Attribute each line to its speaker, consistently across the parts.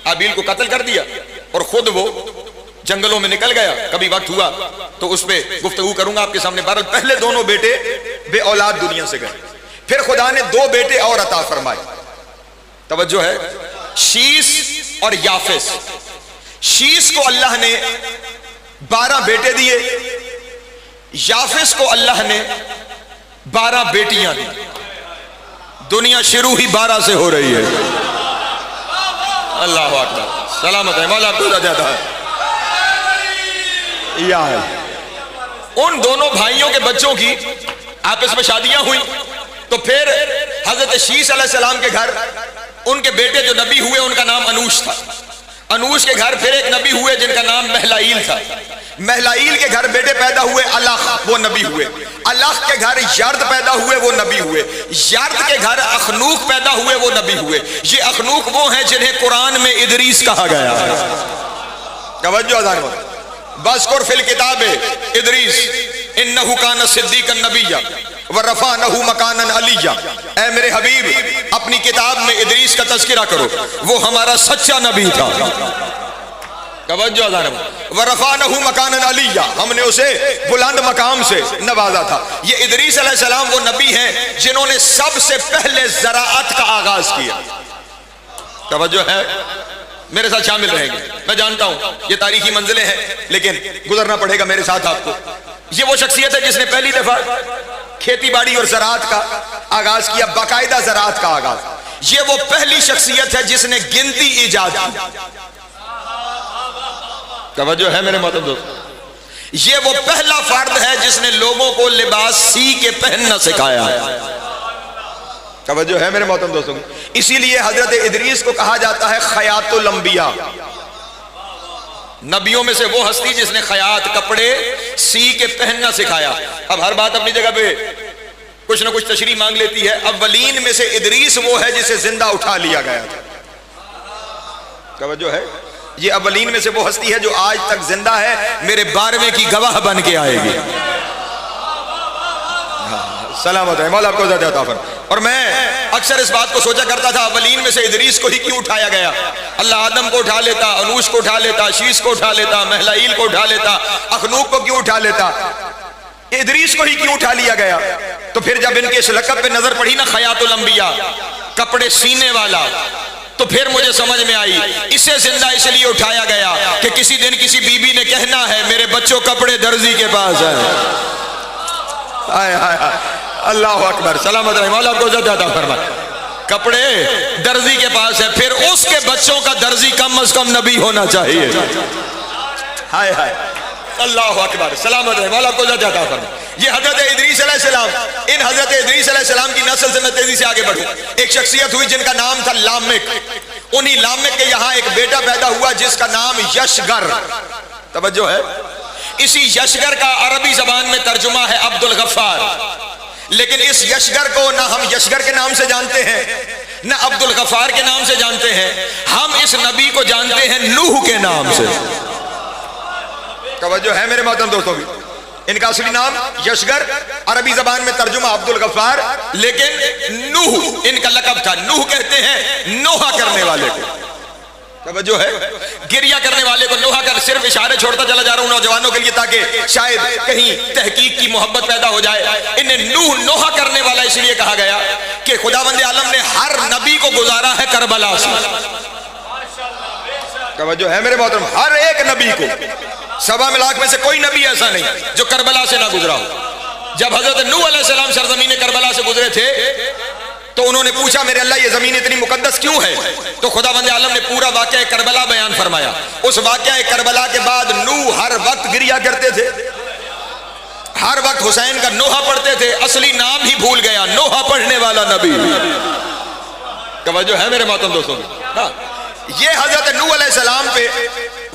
Speaker 1: हाबील को कत्ल कर दिया और खुद वो जंगलों में निकल गया। कभी वक्त हुआ तो उस पर गुफ्तगू करूंगा आपके सामने। बहरहाल पहले दोनों बेटे बे औलाद दुनिया से गए, फिर खुदा ने दो बेटे और अता फरमाए। तवज्जो है, शीस और याफिस। शीस को अल्लाह ने 12 बेटे दिए, याफिस को अल्लाह ने 12 बेटियां दी। दुनिया शुरू ही 12 से हो रही है। अल्लाह अकबर, सलामत है, मौला आपको ज्यादा है। उन दोनों भाइयों के बच्चों की आपस में शादियां हुई, तो फिर हजरत शीस अलैहिस्सलाम के घर उनके बेटे जो नबी हुए उनका नाम अनूश था। अनूश के घर फिर एक नबी हुए जिनका नाम महलाइल था। महलाइल के घर बेटे पैदा हुए अलाख, वो नबी हुए। अलाख के घर यर्द पैदा हुए, वो नबी हुए। यर्द के घर अखनूक पैदा हुए, वो नबी हुए। ये अखनूक वो हैं जिन्हें कुरान में इदरीस कहा गया है। तवज्जो अज़ान बस्कुर फिल किताबे इदरीस इन्नहु कान सिद्दीकन नबिय्या व रफ़अनहु मकानन अलिय्या। ऐ मेरे हबीब, अपनी किताब में इदरीस का तज़किरा करो, वो हमारा सच्चा नबी था। तवज्जो अज़ान व रफ़अनहु मकानन अलिय्या, हमने उसे बुलंद मकाम से नवाजा था। ये इदरीस अलैहिस्सलाम वो नबी हैं जिन्होंने सबसे पहले ज़राअत का आगाज किया। तवज्जो है, मेरे साथ शामिल रहेंगे। मैं जानता हूं ये तारीखी मंजिलें हैं, लेकिन गुजरना पड़ेगा मेरे साथ आपको। ये वो शख्सियत है जिसने पहली दफा खेती बाड़ी और ज़राअत का आगाज किया, बाकायदा ज़राअत का आगाज। ये वो पहली शख्सियत है जिसने गिनती ईजाद की। तवज्जो है मेरे मोहतरम दोस्त, ये वो पहला फर्द है जिसने लोगों को लिबास सी के पहनना सिखाया है। तवज्जो है मेरे मोहतरम दोस्तों, इसीलिए हजरत इदरीस को कहा जाता है खयातुल अंबिया, नबियों में से वो हस्ती जिसने खयात, कपड़े सी के पहनना सिखाया। अब हर बात अपनी जगह पे कुछ ना कुछ तशरीह मांग लेती है। अव्वलीन में से इदरीस वो है जिसे जिंदा उठा लिया गया था। तवज्जो है, ये अव्वलीन में से वो हस्ती है जो आज तक जिंदा है, मेरे 12वें की गवाह बन के आएगी। सलामत है, मौला आपको ज़्यादा अता फरमाए। और मैं अक्सर इस बात को सोचा करता था, अव्वलीन में से इदरीस को ही क्यों उठाया गया? अल्लाह आदम को उठा लेता, अनूश को उठा लेता, शीस को उठा लेता, महलाइल को उठा लेता, अखनूक को क्यों उठा लेता? इदरीस को ही क्यों उठा लिया गया? तो फिर जब इनके इस लक़ब पे नजर पड़ी ना, खयातुल अंबिया, कपड़े सीने वाला, तो फिर मुझे समझ में आई इसे जिंदा इसलिए उठाया गया कि किसी दिन किसी बीबी ने कहना है मेरे बच्चों कपड़े दर्जी के पास है। हाय हाय हाय, अल्लाह अकबर, सलामत रहे, मौला आपको ज़्यादा फरमाए। कपड़े दर्जी के पास है, फिर उसके बच्चों का दर्जी कम अज कम नबी होना चाहिए। हाय हाय, अल्लाह अकबर, सलामत रहे, मौला आपको ज़्यादा फरमाए। ये हजरत इदरीस अलैहिस्सलाम, इन हजरत इदरीस अलैहिस्सलाम की नस्ल से मैं तेजी से आगे बढ़ूं। एक शख्सियत हुई जिनका नाम था लामिक। उन्हीं लामिक के यहाँ एक बेटा पैदा हुआ जिसका नाम यशगर। तवज्जो है, इसी यशगर का अरबी जबान में तर्जुमा है अब्दुल गफ्फार। लेकिन इस यशगर को ना हम यशगर के नाम से जानते हैं ना अब्दुल गफ्फार के नाम से जानते हैं, हम इस नबी को जानते हैं नूह के नाम से। तवज्जो है मेरे मोहतरम दोस्तों भी, इनका असली नाम यशगर, अरबी जबान में तर्जुमा अब्दुल गफ्फार, लेकिन नूह इनका लक़ब था। नूह कहते हैं नोहा करने वाले को। तवज्जो है, गिरिया करने वाले को नोहा कर। सिर्फ इशारे छोड़ता चला जा रहा हूं नौजवानों के लिए ताकि शायद कहीं तहकीक की मोहब्बत पैदा हो जाए। इन्हें नूह नोहा करने वाला इसलिए कहा गया कि खुदावंद आलम ने हर नबी को गुजारा है करबला से। तवज्जो है मेरे मोहतरम, हर एक नबी को, 1.25 लाख में से कोई नबी ऐसा नहीं जो करबला से ना गुजरा हो। जब हजरत नूह अलैहिस्सलाम सरजमीन करबला से गुजरे थे तो उन्होंने पूछा मेरे अल्लाह ये जमीन इतनी मुकद्दस क्यों है? तो खुदावंद आलम ने पूरा वाक़या करबला बयान फरमाया। उस वाक़या करबला के बाद नूह हर वक्त गिरिया करते थे, हर वक्त हुसैन का नोहा पढ़ते थे। असली नाम ही भूल गया, नोहा पढ़ने वाला नबी। तवज्जो है मेरे मोहतरम दोस्तों, ये हजरत नूह अलैहिस्सलाम पे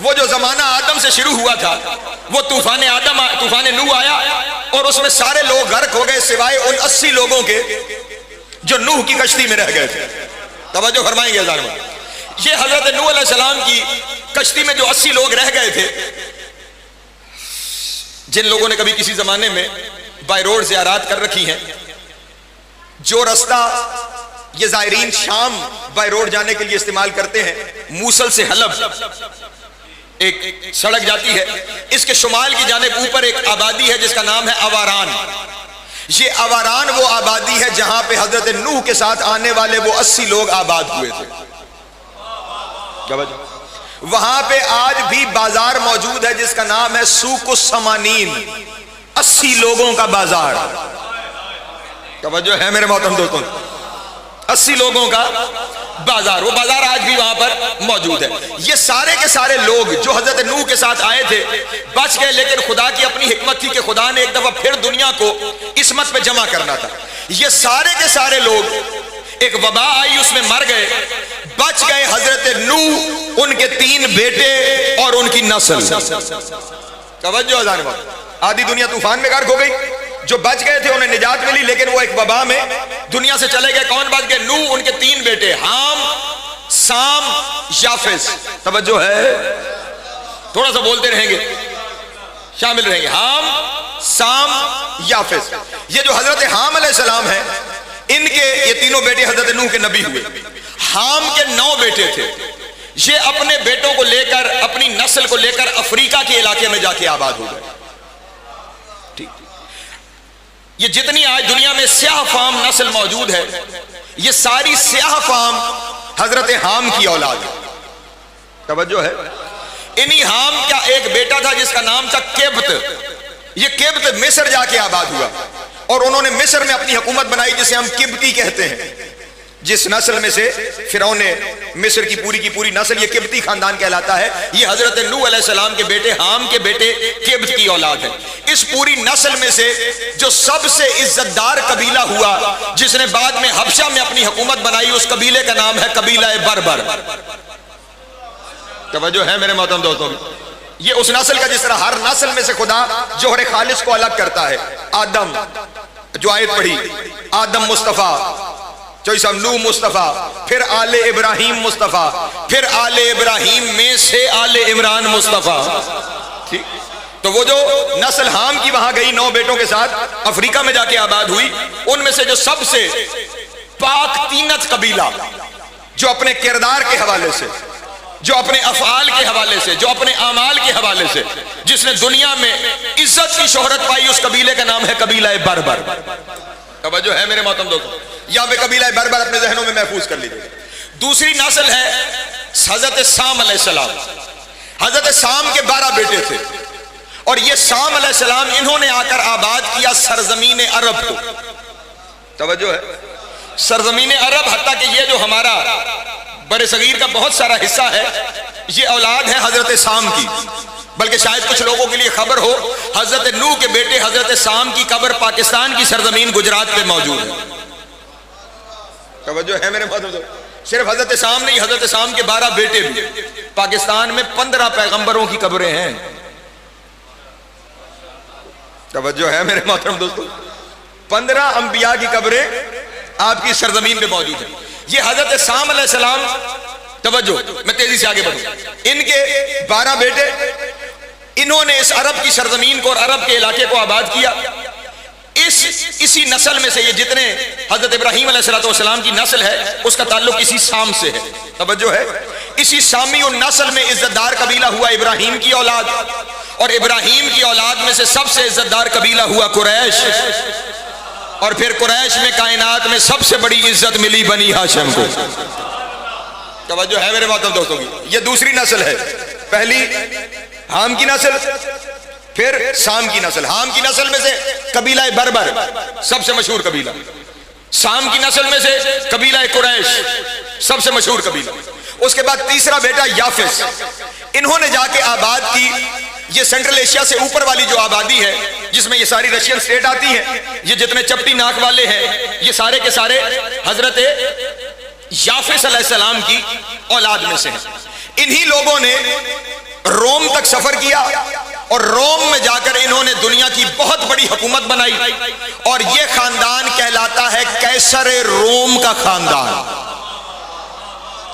Speaker 1: वो जो जमाना आदम से शुरू हुआ था, वो तूफान आदम, तूफान नूह आया और उसमें सारे लोग गर्क हो गए सिवाय उन 80 लोगों के जो नूह की कश्ती में रह गए थे। तवज्जो फरमाएंगे अज़ान में, ये हजरत नूह अलैहिस्सलाम की कश्ती में जो 80 लोग रह गए थे, जिन लोगों ने कभी किसी जमाने में बाय रोड ज़ियारत कर रखी हैं, जो रास्ता ये ज़ायरीन शाम बाय रोड जाने के लिए इस्तेमाल करते हैं। मूसल से हलब एक सड़क जाती है, इसके शुमाल की जानिब ऊपर एक आबादी है जिसका नाम है अवारान। ये अवारान वो आबादी है जहां पे हजरत नूह के साथ आने वाले वो 80 लोग आबाद हुए थे। वहां पे आज भी बाजार मौजूद है जिसका नाम है सूकुस समानीन, 80 लोगों का बाजार। तवज्जो है मेरे मोहतरम दोस्तों, 80 लोगों का बाजार, वो बाजार आज भी वहां पर मौजूद है। ये सारे के सारे लोग जो हजरत नूह के साथ आए थे बच गए, लेकिन खुदा की अपनी हिकमत थी कि खुदा ने एक दफा फिर दुनिया को इसमत पे जमा करना था। ये सारे के सारे लोग, एक वबा आई उसमें मर गए, बच गए हजरत नूह, उनके 3 बेटे और उनकी नस्ल। तवज्जो अज़ान वक्त, आधी दुनिया तूफान में गर्क हो गई, जो बच गए थे उन्हें निजात मिली, लेकिन वो एक वबा में दुनिया से चले गए। कौन बच गए? नूह, उनके 3 बेटे हाम, साम, याफिस। तवज्जो है, थोड़ा सा बोलते रहेंगे, शामिल रहेंगे। हाम, साम, याफिस। ये जो हजरत हाम अलैहिस्सलाम है, इनके ये तीनों बेटे हजरत नूह के नबी हुए। हाम के 9 बेटे थे। ये अपने बेटों को लेकर, अपनी नस्ल को लेकर अफ्रीका के इलाके में जाके आबाद हो गए। ये जितनी आज दुनिया में स्याह फाम नस्ल मौजूद है, ये सारी स्याह फाम हजरत हाम की औलाद है। तवज्जो है, इन्हीं हाम का एक बेटा था जिसका नाम था किब्त। ये किब्त मिस्र जाके आबाद हुआ और उन्होंने मिस्र में अपनी हुकूमत बनाई जिसे हम किब्ती कहते हैं। जिस नस्ल में से फिरौन ने मिस्र की पूरी नस्ल, ये किब्ती खानदान कहलाता है। ये हजरत नूह अलैहिस्सलाम के बेटे हाम के बेटे किब्त की औलाद है। इस पूरी नस्ल में से जो सबसे इज्जतदार कबीला हुआ, जिसने बाद में हबशा में अपनी हुकूमत बनाई, उस कबीले का नाम है कबीला बर्बर। तवज्जो है मेरे मोहतरम दोस्तों, ये उस नस्ल का जिस तरह हर नस्ल में से खुदा जोहर खालिस को अलग करता है। आदम, जो आयत पढ़ी, आदम मुस्तफा, चौसा नूह मुस्तफा, फिर आले इब्राहिम मुस्तफा, फिर आले इब्राहिम में से आले इमरान मुस्तफा। ठीक, तो वो जो नस्ल हाम की वहां गई 9 बेटों के साथ अफ्रीका में जाके आबाद हुई, उनमें से जो सबसे पाक तीनत कबीला, जो अपने किरदार के हवाले से, जो अपने अफआल के हवाले से, जो अपने आमाल के हवाले से, जिसने दुनिया में इज्जत की शोहरत पाई, उस कबीले का नाम है कबीला बर्बर। तवज्जो है मेरे मोहतरम दोस्तों, यहां पे कबीला बर्बर अपने जहनों में महफूज कर लीजिए। दूसरी नस्ल है हजरत साम अलैहिस्सलाम। हजरत साम के 12 बेटे थे और ये साम अलैहिस्सलाम, इन्होंने आकर आबाद किया सरजमीन अरब को। तवज्जो है, सरजमीन अरब, हत्ता कि ये जो हमारा बड़े सगीर का बहुत सारा हिस्सा है, ये औलाद है हजरत साम की। बल्कि शायद कुछ लोगों के लिए खबर हो, हजरत नूह के बेटे हजरत साम की कब्र पाकिस्तान की सरजमीन गुजरात में मौजूद है। तवज्जो है मेरे भाइयों, सिर्फ हजरत साम नहीं, हजरत साम के 12 बेटे भी। पाकिस्तान में 15 पैगंबरों की कब्रें हैं। तवज्जो है मेरे मोहतरम दोस्तों, 15 अंबिया की कब्रें आपकी सरजमीन पे मौजूद है। ये हजरत साम अलैहिस्सलाम, तवज्जो, मैं तेजी से आगे बढ़ूं, इनके 12 बेटे, इन्होंने इस अरब की सरजमीन को और अरब के इलाके को आबाद किया। इसी नस्ल में से ये जितने हजरत इब्राहिम अलैहिस्सलाम की नस्ल है, उसका ताल्लुक इसी साम से है। तवज्जो है, इसी सामी और नस्ल में इज्जतदार कबीला हुआ इब्राहिम की औलाद, और इब्राहिम की औलाद में से सबसे इज्जतदार कबीला हुआ कुरैश, और फिर कुरैश में कायनात में सबसे बड़ी इज्जत मिली बनी हाशिम को। तवज्जो है मेरे मोहतरम दोस्तों की, ये दूसरी नस्ल है। पहली हाम की नस्ल, फिर साम की नस्ल। हाम की नस्ल में से कबीला बर्बर, सबसे मशहूर कबीला। साम की नस्ल में से कबीला कुरैश, सबसे मशहूर कबीला। उसके बाद तीसरा बेटा याफिस, इन्होंने जाके आबाद की ये सेंट्रल एशिया से ऊपर वाली जो आबादी है, जिसमें ये सारी रशियन स्टेट आती है, ये जितने चपटी नाक वाले हैं, ये सारे के सारे हजरत याफिस अलैहिस्सलाम की औलाद में से हैं। इन्हीं लोगों ने रोम तक सफर किया और रोम में जाकर इन्होंने दुनिया की बहुत बड़ी हुकूमत बनाई, और यह खानदान कहलाता है कैसर रोम का खानदान।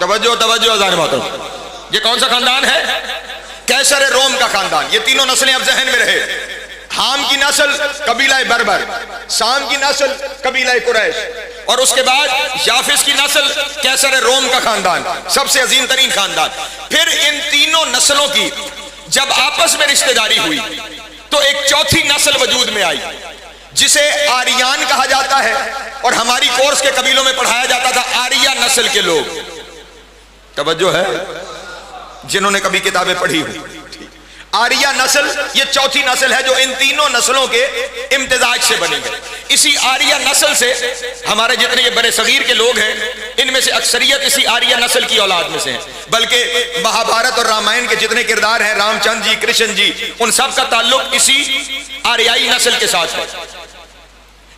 Speaker 1: तवज्जो तवज्जो अज़ान मोहतरम, ये कौन सा खानदान है? कैसर रोम का खानदान। ये तीनों नस्लें अब जहन में रहे। हाम की नस्ल कबीला बर्बर, साम की नस्ल कबीला कुरैश, और उसके बाद याफिस की नस्ल कैसर रोम का खानदान, सबसे अजीम तरीन खानदान। फिर इन तीनों नस्लों की जब आपस में रिश्तेदारी हुई तो एक चौथी नस्ल वजूद में आई जिसे आर्यन कहा जाता है, और हमारी कोर्स के कबीलों में पढ़ाया जाता था आर्या नस्ल के लोग। तवज्जो है जिन्होंने कभी किताबें पढ़ी हुई। आर्या नस्ल ये चौथी नस्ल है जो इन तीनों नस्लों के इम्तिजाज से बनी है। इसी आर्या नस्ल से हमारे जितने ये बड़े सगीर के लोग हैं, इनमें से अक्सरियत इसी आर्या नस्ल की औलाद में से हैं। बल्कि महाभारत और रामायण के जितने किरदार हैं, रामचंद्र जी, कृष्ण जी, उन सब का ताल्लुक इसी आर्याई नस्ल के साथ है।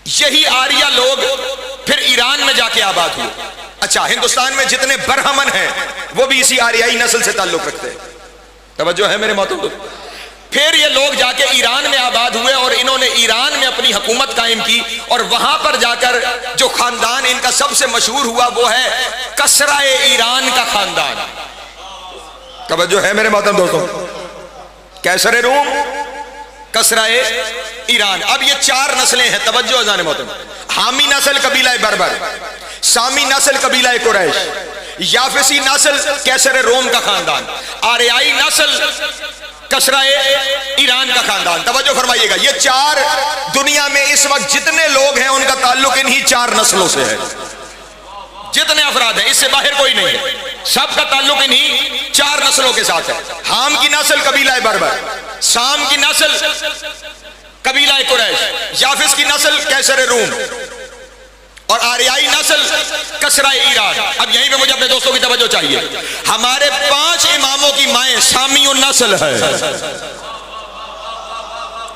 Speaker 1: यही आर्या लोग फिर ईरान में जाके आबाद हुए। अच्छा, हिंदुस्तान में जितने बरहमन हैं वो भी इसी आर्याई नस्ल से ताल्लुक रखते हैं। तवज्जो है मेरे मोहतरम। फिर ये लोग जाके ईरान में आबाद हुए और इन्होंने ईरान में अपनी हुकूमत कायम की, और वहां पर जाकर जो खानदान इनका सबसे मशहूर हुआ वो है कसराए ईरान का खानदान। तवज्जो है मेरे मोहतरम दोस्तों। कैसर रूम, कसराए ईरान। अब ये चार नस्लें हैं। तवज्जो अज़ान मोहतरम। हामी नस्ल कबीला बर्बर, सामी नस्ल कबीला कुरैश, याफिसी नस्ल कैसर रोम का खानदान, आर्याई नस्ल कसराए ईरान का खानदान। तवज्जो फरमाइएगा, ये चार दुनिया में इस वक्त जितने लोग हैं उनका ताल्लुक इन्हीं चार नस्लों से है। जितने अफराद हैं इससे बाहर कोई नहीं है, सबका ताल्लुक इन्हीं चार नस्लों के साथ है। हाम की नस्ल कबीला बर्बर, साम की नस्ल कबीला कुरैश, याफिस की नस्ल कैसर रूम, और आर्याई नस्ल कसराए ईरान। अब यहीं पे मुझे अपने दोस्तों की तवज्जो चाहिए। हमारे 5 इमामों की माएँ सामी नस्ल है।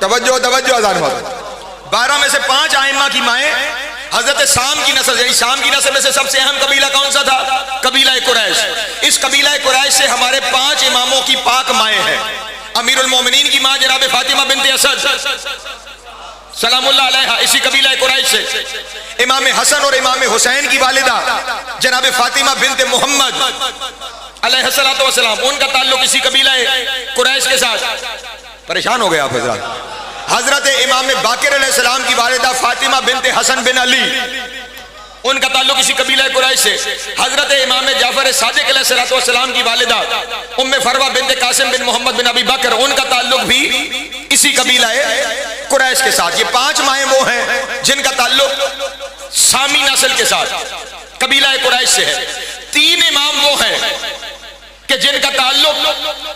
Speaker 1: तवज्जो तवज्जो अज़ान मोहतरम। 12 में से 5 आइम्मा की माएँ हजरत साम की नस्ल, यानी साम की नस्ल में से सबसे अहम कबीला कौन सा था? कबीला कुरैश। इस कबीला कुरैश से हमारे 5 इमामों की पाक माएँ हैं। अमीरुल मोमिनीन की माँ जनाब फातिमा बिनते असद सलामुल्लाह अलैहा, इसी कबीला कुरैश से। इमाम हसन और इमाम हुसैन की वालिदा जनाब फातिमा बिनते मोहम्मद अलैहिस्सलातु वस्सलाम, उनका ताल्लुक इसी कबीला कुरैश के साथ। परेशान हो गए आप हजरत। हजरत इमाम बाकिर अलैहिस्सलाम की वालिदा फातिमा बिनते हसन बिन अली, उनका ताल्लुक इसी कबीला कुरैश से। हजरत इमाम जाफर सादिक अलैहिस्सलातु वस्सलाम की वालिदा उम्मे फरवा बिनते कासिम बिन मोहम्मद बिन अबी बकर, उनका ताल्लुक भी इसी कबीला कुरैश के साथ। ये 5 माएँ वो हैं जिनका ताल्लुक सामी नस्ल के साथ कबीला कुरैश से है। 3 इमाम वो हैं कि जिनका ताल्लुक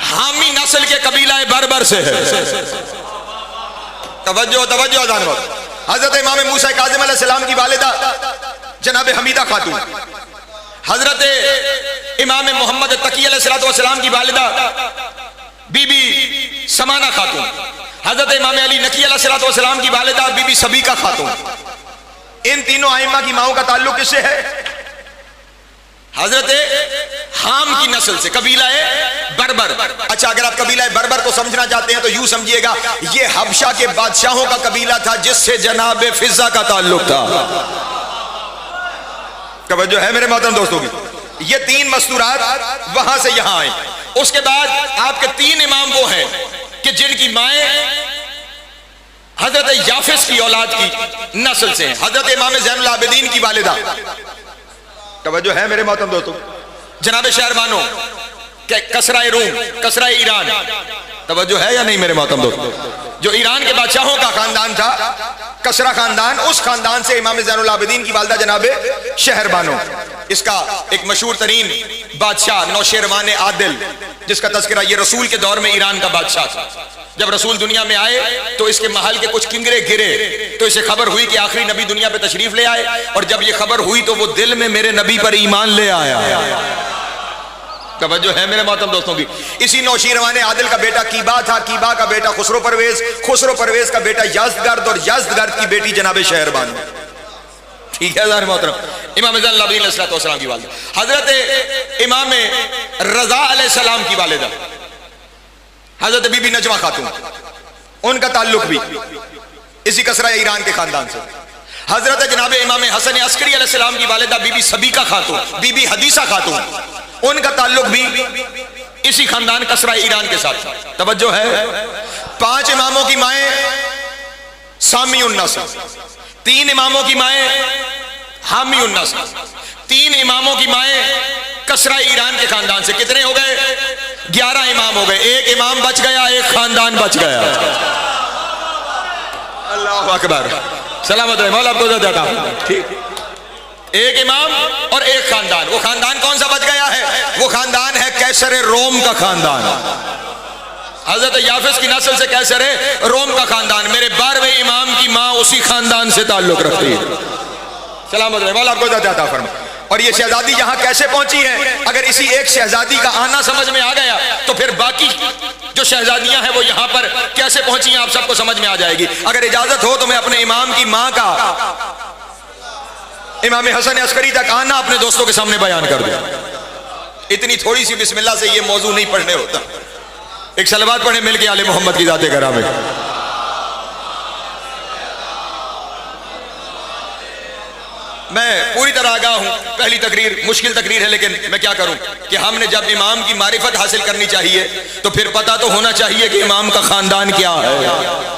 Speaker 1: हामी नस्ल के कबीला बर्बर से है। तवज्जो तवज्जो अज़ान वक्त। हजरत इमाम मूसा काज़िम अलैहिस्सलाम की वालिदा जनाब हमीदा खातून, हजरत इमाम मोहम्मद तकी अलैहिस्सलातु वस्सलाम की वालिदा बीबी समाना खातून, हजरत इमाम अली नकी अलैहिस्सलातु वस्सलाम की वालिदा बीबी सबीका खातून। इन तीनों आइम्मा की माओं का ताल्लुक किससे है? हजरत हाम की नस्ल से, कबीला बर्बर। अच्छा, अगर आप कबीला बर्बर को समझना चाहते हैं तो यूं समझिएगा, ये हबशा के बादशाहों का कबीला था जिससे जनाब फिजा का ताल्लुक था। तवज्जो है मेरे मोहतरम दोस्तों की। ये 3 मस्तूरात वहां से यहां आए। उसके बाद आपके 3 इमाम वो हैं कि जिनकी माएँ हजरत याफिस की औलाद की नस्ल से हैं। हजरत इमाम ज़ैनुल आबिदीन की वालिदा, तवज्जो है मेरे मोहतरम दोस्तों, जनाब शहरबानो कसराए रूम, कसराए ईरान। तवज्जो है या नहीं मेरे मोहतरम दोस्तों? जो ईरान के बादशाहों का खानदान था, कसरा खानदान, उस खानदान से इमाम ज़ैनुल आबिदीन की वालिदा जनाब शहरबानो। इसका एक मशहूर तरीन बादशाह नौशेरवान आदिल, जिसका तज़किरा ये रसूल के दौर में ईरान का बादशाह था। जब रसूल दुनिया में आए तो इसके महल के कुछ किंगरे गिरे, तो इसे खबर हुई कि आखिरी नबी दुनिया पे तशरीफ ले आए, और जब ये खबर हुई तो वो दिल में मेरे नबी पर ईमान ले आया। तवज्जो है मेरे मोहतरम दोस्तों की। इसी नौशीरवान आदिल का बेटा कीबा था, कीबा का बेटा खुसरो परवेज, खुसरो परवेज का बेटा यज़दगर्द, और यज़दगर्द की बेटी जनाब शहरबानो। ठीक है मोहतरम। इमाम ज़ैनुल आबिदीन अलैहिस्सलाम की वालिदा हजरत इमाम रज़ा अलैहिस्सलाम की वालिदा हजरत बीबी नजमा खातून, उनका ताल्लुक भी इसी कसरा ईरान के खानदान से। हजरत जनाब इमाम हसन अस्करी अलैहिस्सलाम की वालिदा बीबी सबीका खातून, बीबी हदीसा खातून, उनका ताल्लुक भी इसी खानदान कसरा ईरान के साथ। तवज्जो है। 5 इमामों की माएँ सामी उन्नस, 3 इमामों की माएँ हामी उन्नस, 3 इमामों की माएँ कसरा ईरान के खानदान से। कितने हो गए? 11 इमाम हो गए। एक इमाम बच गया, एक खानदान बच गया। अल्लाह अकबर, सलामत रहे मौला आपको ज़्यादा। ठीक, एक इमाम और एक खानदान। वो खानदान कौन सा बच गया है? वो खानदान है कैसर रोम का खानदान। हजरत याफिस की नस्ल से कैसर रोम का खानदान। मेरे 12वें इमाम की माँ उसी खानदान से ताल्लुक रखती है। सलामत रहे मौला आपको ज़्यादा फरमा। और ये शहजादी यहाँ कैसे पहुंची है? अगर इसी एक शहजादी का आना समझ में आ गया तो फिर बाकी जो शहजादियां हैं वो यहाँ पर कैसे पहुंची हैं आप सबको समझ में आ जाएगी। अगर इजाजत हो तो मैं अपने इमाम की माँ का, इमाम हसन अस्करी तक आना अपने दोस्तों के सामने बयान कर दूं। इतनी थोड़ी सी बिस्मिल्लाह से ये मौजू नहीं पढ़ने होता। एक सलवात पढ़े मिल के आले मोहम्मद की जाते करा में। मैं पूरी तरह आगाह हूं, पहली तकरीर मुश्किल तकरीर है, लेकिन मैं क्या करूं कि हमने जब इमाम की मारिफत हासिल करनी चाहिए तो फिर पता तो होना चाहिए कि इमाम का खानदान क्या है।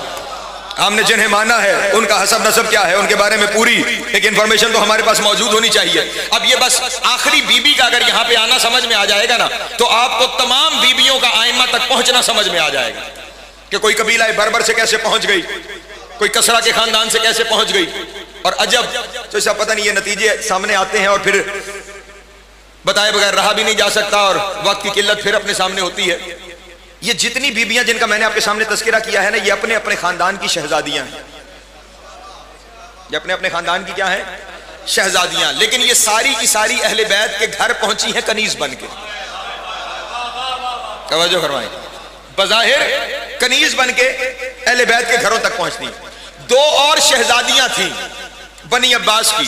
Speaker 1: हमने जिन्हें माना है उनका हसब नसब क्या है, उनके बारे में पूरी एक इंफॉर्मेशन तो हमारे पास मौजूद होनी चाहिए। अब ये बस आखिरी बीबी का अगर यहाँ पे आना समझ में आ जाएगा ना तो आपको तमाम बीबियों का आइम्मा तक पहुंचना समझ में आ जाएगा कि कोई कबीला बर्बर से कैसे पहुंच गई, कोई कसरा के खानदान से कैसे पहुंच गई। और अजब तो ऐसा पता नहीं, ये नतीजे सामने आते हैं और फिर बताए बगैर रहा भी नहीं जा सकता और वक्त की किल्लत फिर अपने सामने होती है। ये जितनी बीबियां जिनका मैंने आपके सामने तस्करा किया है ना, ये अपने अपने खानदान की शहजादियां हैं। ये अपने अपने खानदान की क्या है? शहजादियां। लेकिन ये सारी की सारी अहले बैत के घर पहुंची हैं कनीज बन के। तवज्जो फरमाएं, बज़ाहिर कनीज बन के अहले बैत के घरों तक पहुंचती। 2 और शहजादियां थी बनी अब्बास की,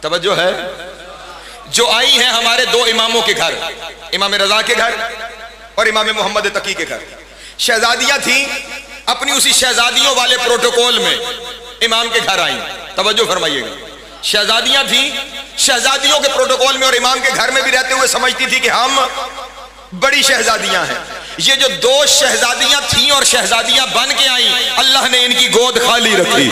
Speaker 1: तवज्जो है, जो आई हैं हमारे 2 इमामों के घर, इमाम रजा के घर और इमाम मोहम्मद तकी के घर। शहजादियां थी, अपनी उसी शहजादियों वाले प्रोटोकॉल में इमाम के घर आई। तवज्जो फरमाइएगा, शहजादियां थी, शहजादियों के प्रोटोकॉल में और इमाम के घर में भी रहते हुए समझती थी कि हम बड़ी शहजादियां हैं। ये जो 2 शहजादियां थीं और शहजादियां बन के आई, अल्लाह ने इनकी गोद खाली रखी।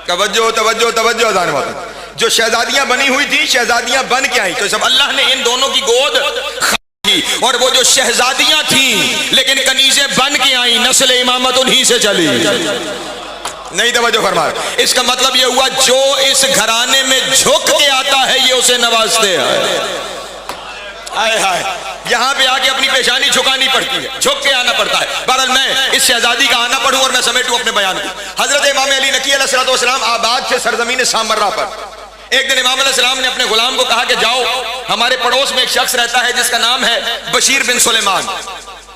Speaker 1: तवज्जो तवज्जो तवज्जो अज़ान वाला। जो शहजादियां बनी हुई थी, शहजादियां बन के आई, तो सब अल्लाह ने इन दोनों की गोद खाली। और वो जो शहजादियां थीं लेकिन कनीज़े बन के आई, नस्ल इमामत उन्हीं से चली। नहीं तवज्जो फरमा। इसका मतलब ये हुआ जो इस घराने में झुक के आता है ये उसे नवाजते हैं। आए हाय, यहाँ पे आके अपनी पेशानी झुकानी पड़ती है, झुक के आना पड़ता है। बहरहाल मैं इस शहजादी का आना पढ़ूं और मैं समेटूं अपने बयान को। हजरत इमाम अली नकी अलैहिस्सलाम आबाद से सरजमीन सामर्रा पर एक दिन इमाम अलैहिस्सलाम ने अपने गुलाम को कहा कि जाओ, हमारे पड़ोस में एक शख्स रहता है जिसका नाम है बशीर बिन सुलेमान,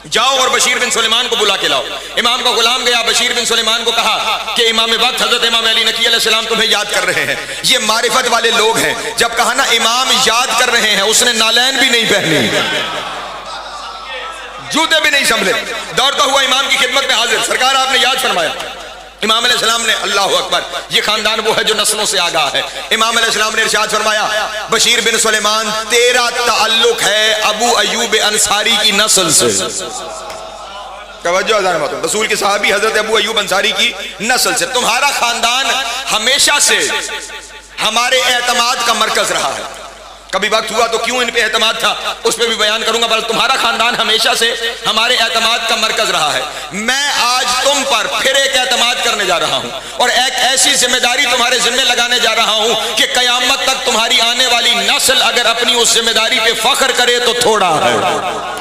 Speaker 1: जाओ और बशीर बिन सुलेमान को बुला के लाओ। इमाम का गुलाम गया, बशीर बिन सुलेमान को कहा कि इमाम वक्त हजरत इमाम अली नकी अलैहिस्सलाम तुम्हें याद कर रहे हैं। ये मारिफत वाले लोग हैं। जब कहा ना इमाम याद कर रहे हैं, उसने नालैन भी नहीं पहनी, जूते भी नहीं संभले, दौड़ता हुआ इमाम की खिदमत में हाजिर। सरकार आपने याद फरमाया। इमाम अलैहिस्सलाम ने, अल्लाह अकबर, ये खानदान वो है जो नस्लों से आगाह है। इमाम अलैहिस्सलाम ने इरशाद फरमाया, बशीर बिन सुलेमान तेरा ताल्लुक है अबू अयूब अंसारी की नस्ल से। तवज्जो रसूल के सहाबी हजरत अबू अयूब अंसारी की नस्ल से। तुम्हारा खानदान हमेशा से हमारे एतमाद का मरकज रहा है। कभी वक्त हुआ तो क्यों इन पे एतमाद था उस पर भी बयान करूंगा, बल्कि तुम्हारा खानदान हमेशा से हमारे एतमाद का मरकज रहा है। मैं आज तुम पर फिर एक एतमाद करने जा रहा हूं और एक ऐसी जिम्मेदारी तुम्हारे जिम्मे लगाने जा रहा हूं कि कयामत तक तुम्हारी आने वाली नस्ल अगर अपनी उस जिम्मेदारी पे फख्र करे तो थोड़ा है।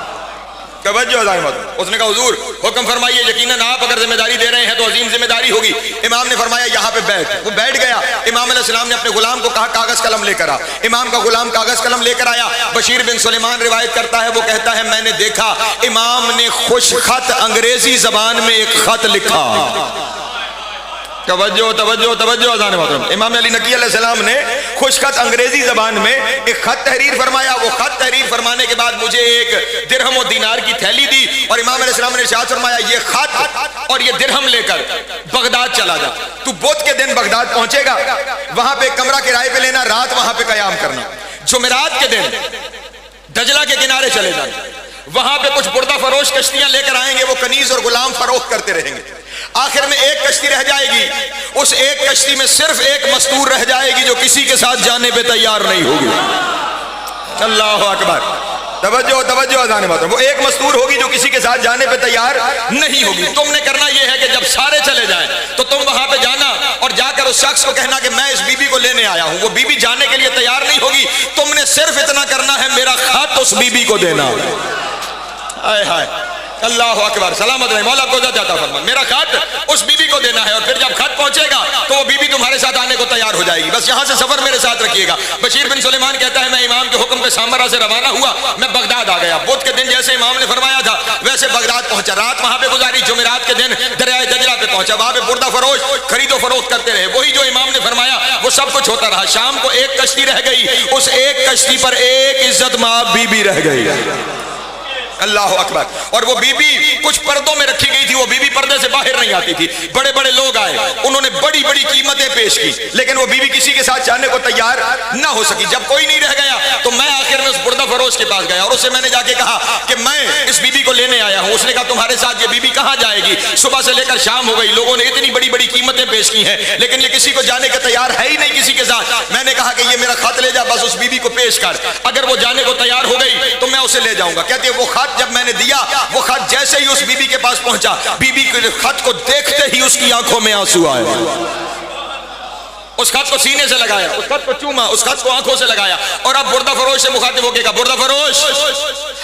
Speaker 1: उसने कहा हुजूर हुक्म फरमाइए, यकीनन आप अगर जिम्मेदारी दे रहे हैं तो अजीम जिम्मेदारी होगी। इमाम ने फरमाया यहाँ पे बैठ। वो बैठ गया। इमाम अलैहिस्सलाम ने अपने गुलाम को कहा कागज कलम लेकर आ। इमाम का गुलाम कागज कलम लेकर आया। बशीर बिन सुलेमान रिवायत करता है, वो कहता है मैंने देखा इमाम ने खुश खत अंग्रेजी जबान में एक खत लिखा। तवज्जो तवज्जो तवज्जो अज़ान मोहतरम। इमाम अली नकी अलैहिस्सलाम ने खुशखत अंग्रेजी जबान में एक खत तहरीर फरमाया। वो खत तहरीर फरमाने के बाद मुझे एक दिरहम और दीनार की थैली दी और इमाम अलैहिस्सलाम ने इरशाद फरमाया ये खत और ये दिरहम लेकर बगदाद चला जा। तू बुध के दिन बगदाद पहुंचेगा, वहां पे कमरा किराए पे लेना, रात वहां पे कयाम करना। जुमेरात के दिन दजला के किनारे चले जाना, वहां पे कुछ बुर्दा फरोश कश्तियां लेकर आएंगे, वो कनीज और गुलाम फरोख्त करते रहेंगे। आखिर में एक कश्ती रह जाएगी, उस एक कश्ती में सिर्फ एक मस्तूर रह जाएगी जो किसी के साथ जाने पे तैयार नहीं होगी। अल्लाह अकबर, तवज्जो तवज्जो अज़ान बात। वो एक मस्तूर होगी जो किसी के साथ जाने पे तैयार नहीं होगी। तुमने करना यह है कि जब सारे चले जाएं तो तुम वहां पे जाना और जाकर उस शख्स को कहना कि मैं इस बीबी को लेने आया हूं। वो बीबी जाने के लिए तैयार नहीं होगी, तुमने सिर्फ इतना करना है, मेरा खत उस बीबी को देना। हाय हाय, अल्लाह अकबर, सलामत रहे, मौला को जाता फरमा, मेरा खत उस बीबी को देना है। और फिर जब खत पहुंचेगा तो वो बीबी तुम्हारे साथ आने को तैयार हो जाएगी। बस यहां से सफर मेरे साथ रखिएगा। बशीर बिन सुलेमान कहता है, मैं इमाम के हुक्म पे सामरा से रवाना हुआ, मैं बगदाद आ गया। बुध के दिन जैसे इमाम ने फरमाया था वैसे बगदाद पहुंचा, रात वहां पे गुजारी। जुमेरात के दिन दरियाए दजला पे पहुंचा, वहां पे बुर्दा फरोश खरीदो फरोख्त करते रहे। वही जो इमाम ने फरमाया वो सब कुछ होता रहा। शाम को एक कश्ती रह गई, उस एक कश्ती पर एक इज्जत मां बीबी रह गई। अल्लाह अकबर। और वो बीबी कुछ पर्दों में रखी गई थी, वो बीबी पर्दे से बाहर नहीं आती थी। बड़े बड़े लोग आए, उन्होंने बड़ी बड़ी कीमतें पेश की, लेकिन वो बीबी किसी के साथ जाने को तैयार ना हो सकी। जब कोई नहीं रह गया तो मैं आखिर में उस बुर्दा फरोश के पास गया और उससे मैंने जाके कहा कि मैं इस बीबी को लेने आया हूं। उसने कहा तुम्हारे साथ ये बीबी कहां जाएगी? सुबह से लेकर शाम हो गई, लोगों ने इतनी बड़ी बड़ी कीमतें पेश की हैं, लेकिन ये किसी को जाने का तैयार है ही नहीं किसी के साथ। मैंने कहा कि ये मेरा खत ले जा, बस उस बीबी को पेश कर, अगर वो जाने को तैयार हो गई तो मैं उसे ले जाऊंगा। कहती है वो खत जब मैंने दिया, वो खत जैसे ही उस बीबी के पास पहुंचा, बीबी के खत को देखते ही उसकी आंखों में आंसू आए। उस खत को सीने से लगाया, उस खत को चूमा, उस खत को आंखों से लगाया और अब बुर्दा फरोश से मुखातिब होके कहा, बुर्दा फरोश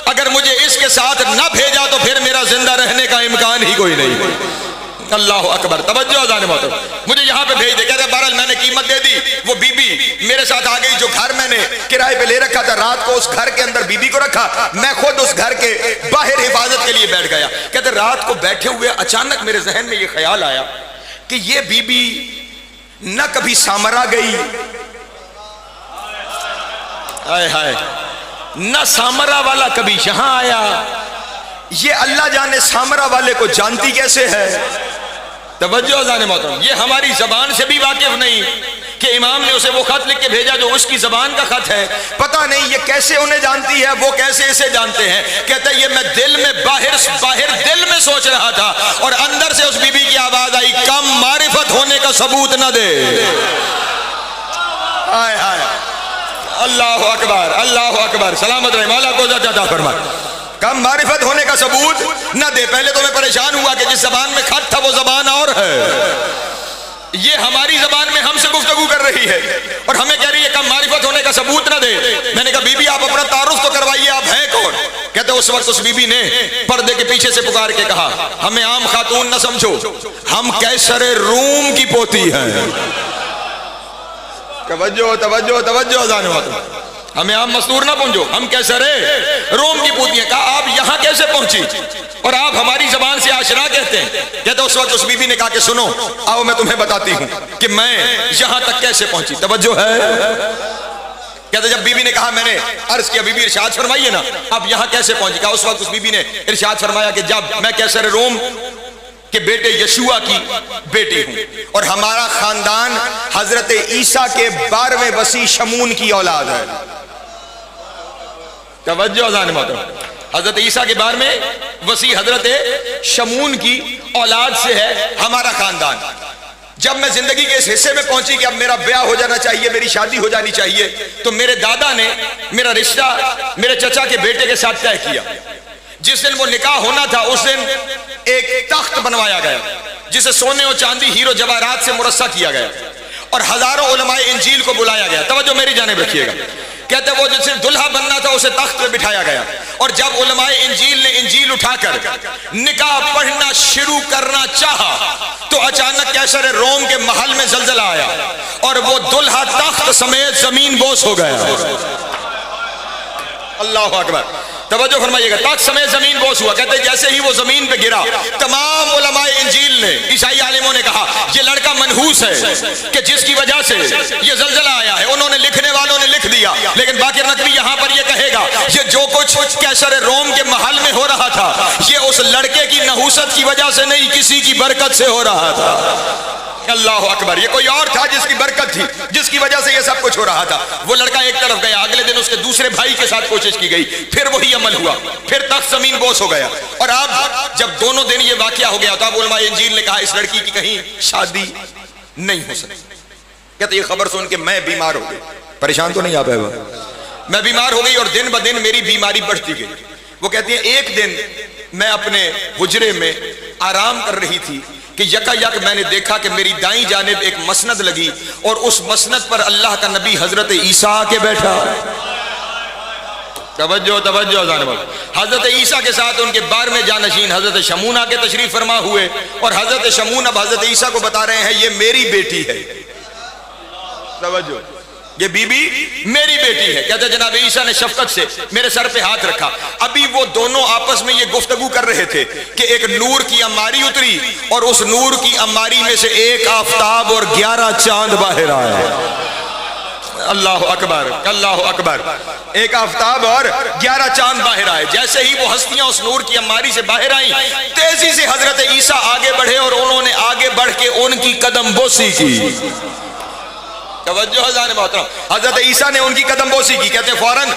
Speaker 1: अगर मुझे इसके साथ ना भेजा तो फिर मेरा जिंदा रहने का इम्कान ही कोई नहीं। अल्लाह अकबर, तवज्जो अज़ान मोहतरम, मुझे यहाँ पे भेज दे। कहते बहरहाल मैंने कीमत दे दी, वो बीबी मेरे साथ आ गई। जो घर मैंने किराए पे ले रखा था, रात को उस घर के अंदर बीबी को रखा, मैं खुद उस घर के बाहर हिफाजत के लिए बैठ गया। कहते रात को बैठे हुए अचानक मेरे जहन में ये ख्याल आया कि ये बीबी न कभी सामरा गई, हाय हाय, न सामरा वाला कभी यहां आया, ये अल्लाह जाने सामरा वाले को जानती कैसे है। तवज्जो जाने मोहतरम, ये हमारी जबान से भी वाकिफ नहीं कि इमाम ने उसे वो खत लिख के भेजा जो उसकी जबान का खत है। पता नहीं ये कैसे उन्हें जानती है, वो कैसे इसे जानते हैं। कहता है ये मैं दिल में बाहर दिल में सोच रहा था और अंदर से उस बीबी की आवाज आई, कम मारिफत होने का सबूत न दे। हाय हाय, अल्लाह अकबर, अल्लाह अकबर, सलामत रहे, मौला को ज़िंदा फरमाए। कम मारिफत होने का सबूत न दे। पहले तो मैं परेशान हुआ कि जिस जबान में खत था वो जबान और है, ये हमारी जबान में हमसे गुफ्तगू कर रही है और हमें कह रही है कम मारिफत होने का सबूत न दे। मैंने कहा बीबी आप अपना तारुफ तो करवाइए, आप हैं कौन? कहते उस वक्त उस बीबी ने पर्दे के पीछे से पुकार के कहा, हमें आम खातून न समझो, हम कैसर रूम की पोती हैं। तवज्जो तवज्जो तवज्जो अज़ान हुआ, हमें आम मस्तूर ना पहुंचो, हम कैसर रोम की पोती हैं। कहा आप यहां कैसे पहुंची और आप हमारी जबान से आशरा कहते हैं। कहते उस वक्त उस बीबी ने कहा कि सुनो, आओ मैं तुम्हें बताती हूं कि मैं यहां तक कैसे पहुंची। तवज्जो है। कहते जब बीबी ने कहा, मैंने अर्ज किया बीबी इरशाद फरमाइए ना आप यहां कैसे पहुंची। कहा उस वक्त उस बीबी ने इरशाद फरमाया कि जब मैं कैसर रोम के बेटे यशुआ की बेटी हूं और हमारा खानदान हजरत ईसा के 12वें वसी शमून की औलाद है। तवज्जो अज़ान मोहतरम, हजरत ईसा के 12वें वसी हजरत शमून की औलाद से है हमारा खानदान। जब मैं जिंदगी के इस हिस्से में पहुंची कि अब मेरा ब्याह हो जाना चाहिए, मेरी शादी हो जानी चाहिए, तो मेरे दादा ने मेरा रिश्ता मेरे चचा के बेटे के साथ तय किया। जिस दिन वो निकाह होना था उस दिन एक तख्त बनवाया गया जिसे सोने और चांदी हीरो जवाहरात से मुरस्सा किया गया और हजारों उलमाए इंजील को बुलाया गया। तवज्जो मेरी जानिब रखिएगा। कहते वो जिसे दुल्हा बनना था उसे तख्त पे बिठाया गया और जब उलमाए इंजील ने इंजील उठाकर निकाह पढ़ना शुरू करना चाहा तो अचानक कैसर रोम के महल में जलजला आया और वो दुल्हा तख्त समेत जमीन बोस हो गया। अल्लाह अकबर, तवज्जो फरमाइएगा, तख्त समेत जमीन बोस हुआ। कहते जैसे ही वो जमीन पे गिरा तमाम उलमाए इंजील ने, ईसाई आलिमों ने कहा ये लड़का मनहूस है कि जिसकी वजह से ये जलजला आया है। उन्होंने लिखने वालों ने लिख दिया, लेकिन बाकिर नकवी यहां पर ये कहेगा ये जो कुछ कैसर रोम के महल में हो रहा था ये उस लड़के की नहूसत की वजह से नहीं, किसी की बरकत से हो रहा था। अल्लाह अकबर। ये कोई और था जिसकी बरकत थी, जिसकी वजह से ये सब कुछ हो रहा था। वो लड़का एक तरफ गया, अगले दिन उसके दूसरे भाई के साथ कोशिश की गई, फिर वही अमल हुआ, फिर तख्त जमीन बोस हो गया। और अब जब दोनों दिन ये वाकया हो गया तो अब उलमा इंजील ने कहा इस लड़की की कहीं शादी नहीं हो सकती। कहते ये खबर सुन के मैं बीमार हो गई। परेशान तो नहीं आ पाएगा? मैं बीमार हो गई और दिन ब दिन मेरी बीमारी बढ़ती गई। वो कहती है एक दिन मैं अपने हुजरे में आराम कर रही थी कि यकायक मैंने देखा कि मेरी दाईं जानिब एक मसनद लगी और उस मसनद पर अल्लाह का नबी हजरत ईसा आके बैठा। तवज्जो तवज्जो हजरत ईसा के साथ उनके बार में जानशीन हजरत शमून आके तशरीफ फरमा हुए और हजरत शमून अब हजरत ईसा को बता रहे हैं ये मेरी बेटी है। तवज्जो, ये बीबी मेरी बेटी है। कहते जनाब ईसा ने शफकत से मेरे सर पे हाथ रखा। अभी वो दोनों आपस में ये गुफ्तगू कर रहे थे कि एक नूर की अमारी उतरी और उस नूर की अमारी में से एक आफताब और 11 चांद बाहर आए। अल्लाह अकबर अल्लाह अकबर। एक आफताब और 11 चांद बाहर आए। जैसे ही वो हस्तियां उस नूर की अमारी से बाहर आई, तेजी से हजरत ईसा आगे बढ़े और उन्होंने आगे बढ़ के उनकी कदम बोसी की। तवज्जो मोहतरम, हजरत ईसा ने उनकी कदम बोसी की। कहते फौरन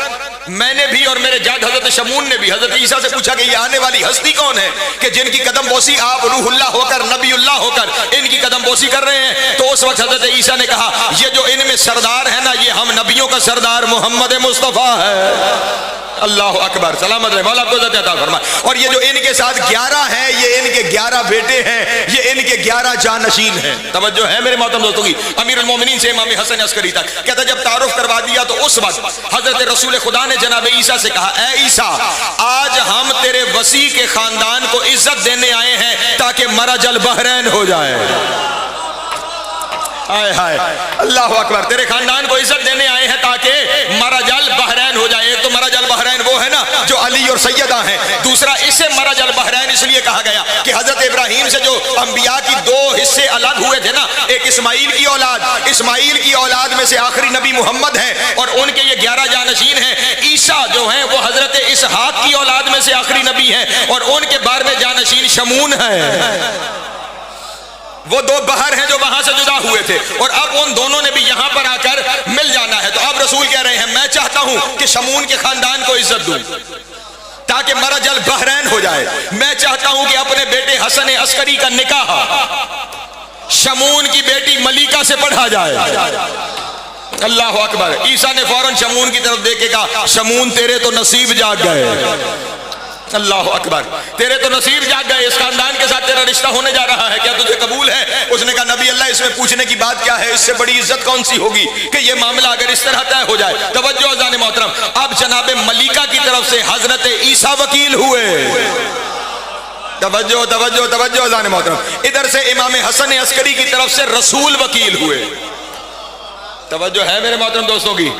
Speaker 1: मैंने भी और मेरे जाद हजरत शमून ने भी हजरत ईसा से पूछा कि ये आने वाली हस्ती कौन है कि जिनकी कदम बोसी आप रूहुल्लाह होकर नबीउल्लाह होकर इनकी कदम बोसी कर रहे हैं। तो उस वक्त हजरत ईसा ने कहा ये जो इनमें सरदार है ना, ये हम नबियों का सरदार मोहम्मद मुस्तफ़ा है। अल्लाह अकबर, सलामत रहे, मौला आपको इज्जत अता फरमाए। और ये जो इनके साथ 11 हैं, ये इनके 11 बेटे हैं, ये इनके 11 जानशीन हैं। तवज्जो है मेरे मोहतरम दोस्तों की। अमीरुल मोमिनीन से इमाम हसन अस्करी तक कहता जब तारुफ करवा दिया तो उस वक्त हजरत रसूल खुदा ने जनाब ईसा से कहा ए ईसा, आज हम तेरे वसी के खानदान को इज्जत देने आए हैं ताकि मरजल बहरैन हो जाए। हाय हाय, अल्लाह अकबर। तेरे खानदान को इज्जत देने आए हैं ताकि मरजल बहरैन हो जाए। एक तो मरजल बहरैन वो है ना जो अली और सैयदा हैं, दूसरा इसे मरजल बहरैन इसलिए कहा गया कि हजरत इब्राहिम से जो अंबिया की 2 हिस्से अलग हुए थे ना, एक इस्माइल की औलाद, इस्माइल की औलाद में से आखिरी नबी मोहम्मद है और उनके ये 11 जानशीन हैं। ईसा जो है वो हजरत इसहाक की औलाद में से आखिरी नबी है और उनके बार में जानशीन शमून है। वो 2 बहर हैं जो वहां से जुदा हुए थे और अब उन दोनों ने भी यहां पर आकर मिल जाना है। तो अब रसूल कह रहे हैं मैं चाहता हूं कि शमून के खानदान को इज्जत दूं ताकि मरजल बहरैन हो जाए। मैं चाहता हूं कि अपने बेटे हसन अस्करी का निकाह शमून की बेटी मलिका से पढ़ा जाए। अल्लाह अकबर। ईसा ने फौरन शमून की तरफ देख के कहा शमून तेरे तो नसीब जाग गए। अल्लाह अकबर, तेरे तो नसीब जाग गए, इस खानदान के साथ तेरा रिश्ता होने जा रहा है, क्या तुझे कबूल है? उसने कहा नबी अल्लाह इसमें पूछने की बात क्या है, इससे बड़ी इज्जत कौन सी होगी कि ये मामला अगर इस तरह तय हो जाए। तवज्जो अज़ान मोहतरम, अब जनाबे मलिका की तरफ से हजरत ईसा वकील हुए। तवज्जो तवज्जो तवज्जो अज़ान मोहतरम। इधर से इमाम हसन अस्करी की तरफ से रसूल वकील हुए। तवज्जो है मेरे मोहतरम दोस्तों की।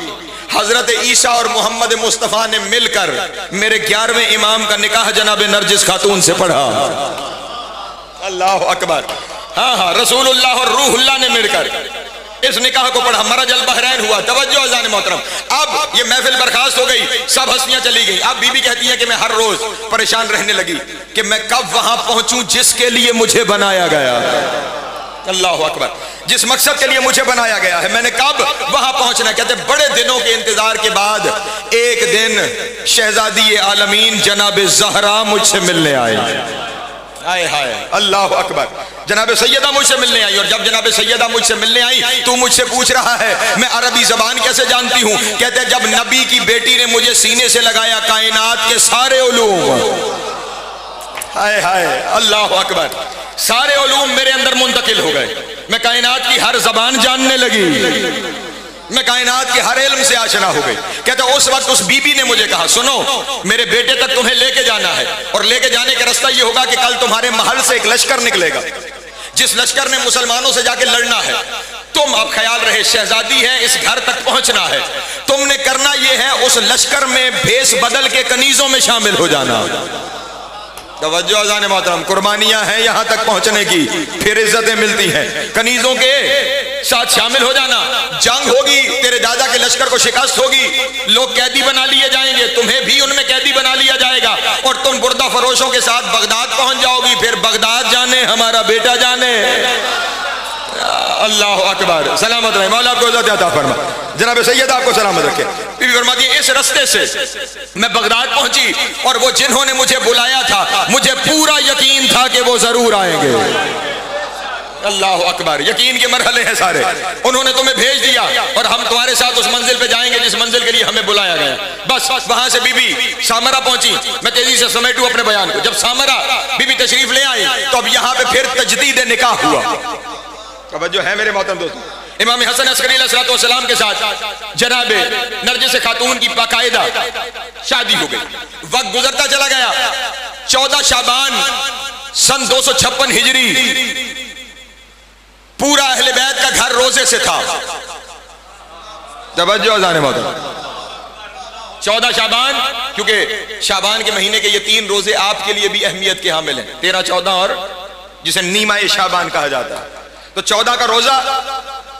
Speaker 1: हजरत ईसा और मोहम्मद मुस्तफ़ा ने मिलकर मेरे 11वें इमाम का निकाह जनाब नरजिस खातून से पढ़ा। अल्लाह अकबर। हाँ हाँ, रसूलुल्लाह और रूहुल्लाह ने मिलकर इस निकाह को पढ़ा। मरजल बहरैन हुआ। तवज्जो अज़ान मोहतरम। अब ये महफिल बर्खास्त हो गई, सब हस्तियां चली गई। अब बीबी कहती है कि मैं हर रोज परेशान रहने लगी कि मैं कब वहां पहुंचूं जिसके लिए मुझे बनाया गया। अल्लाह अकबर। जिस मकसद के लिए मुझे बनाया गया है मैंने कब वहां पहुंचना। कहते बड़े दिनों के इंतजार के बाद एक दिन शहजादी आलमीन जनाब ज़हरा मुझसे मिलने आई। हाय हाय, अल्लाह अकबर। जनाब सैयदा मुझसे मिलने आई और जब जनाब सैयदा मुझसे मिलने आई तो मुझसे पूछ रहा है मैं अरबी जबान कैसे जानती हूँ। कहते जब नबी की बेटी ने मुझे सीने से लगाया कायनात के सारे उलूम, हाय हाय अल्लाह अकबर, सारे उलूम मेरे अंदर मुंतकिल हो गए। मैं कायनात की हर जबान जानने लगी, मैं कायनात के हर इल्म से आशना हो गई। कहते उस वक्त उस बीबी ने मुझे कहा सुनो मेरे बेटे तक तुम्हें लेके जाना है और लेके जाने का रास्ता ये होगा कि कल तुम्हारे महल से एक लश्कर निकलेगा जिस लश्कर ने मुसलमानों से जाके लड़ना है। तुम अब ख्याल रहे शहजादी है, इस घर तक पहुंचना है, तुमने करना यह है उस लश्कर में भेष बदल के कनीजों में शामिल हो जाना। तवज्जो अज़ान मोहतरम, कुर्बानियां हैं यहां तक पहुंचने की, फिर इज्जतें मिलती हैं। कनीजों के साथ शामिल हो जाना, जंग होगी, तेरे दादा के लश्कर को शिकस्त होगी, लोग कैदी बना लिए जाएंगे, तुम्हें भी उनमें कैदी बना लिया जाएगा और तुम बुर्दा फरोशों के साथ बगदाद पहुंच जाओगी। फिर बगदाद जाने हमारा बेटा जाने। अल्लाह अकबर, सलामत रहे, मौला आपको इज्जत अता फरमा। जनाब सैयद आपको सलामत रखे। बीबी फरमाती है इस रास्ते से मैं बगदाद पहुंची और वो जिन्होंने मुझे बुलाया था मुझे पूरा यकीन था कि वो जरूर आएंगे। अल्लाह अकबर, यकीन के मरहले हैं सारे। उन्होंने तुम्हें भेज दिया और हम तुम्हारे साथ उस मंजिल पे जाएंगे जिस मंजिल के लिए हमें बुलाया गया। बस वहां से बीबी सामरा पहुंची। मैं तेजी से समेटूं अपने बयान को। जब सामरा बीबी तशरीफ ले आई तो अब यहाँ पे फिर तजदीद निकाह हुआ। तवज्जो है मेरे मोहतरम दोस्तों, इमाम हसन अस्करी अलैहिस्सलाम के साथ जनाब नरजिस खातून की बाकायदा शादी हो गई। वक्त गुजरता चला गया। 14 शाबान सन 256 हिजरी पूरा अहले बैत का घर रोजे से था। तवज्जो अज़ान मोहतरम, 14 शाबान, क्योंकि शाबान के महीने के ये 3 रोजे आपके लिए भी अहमियत के हामिल हैं, 13, 14 और जिसे नीमा शाबान कहा जाता है। तो 14 का रोजा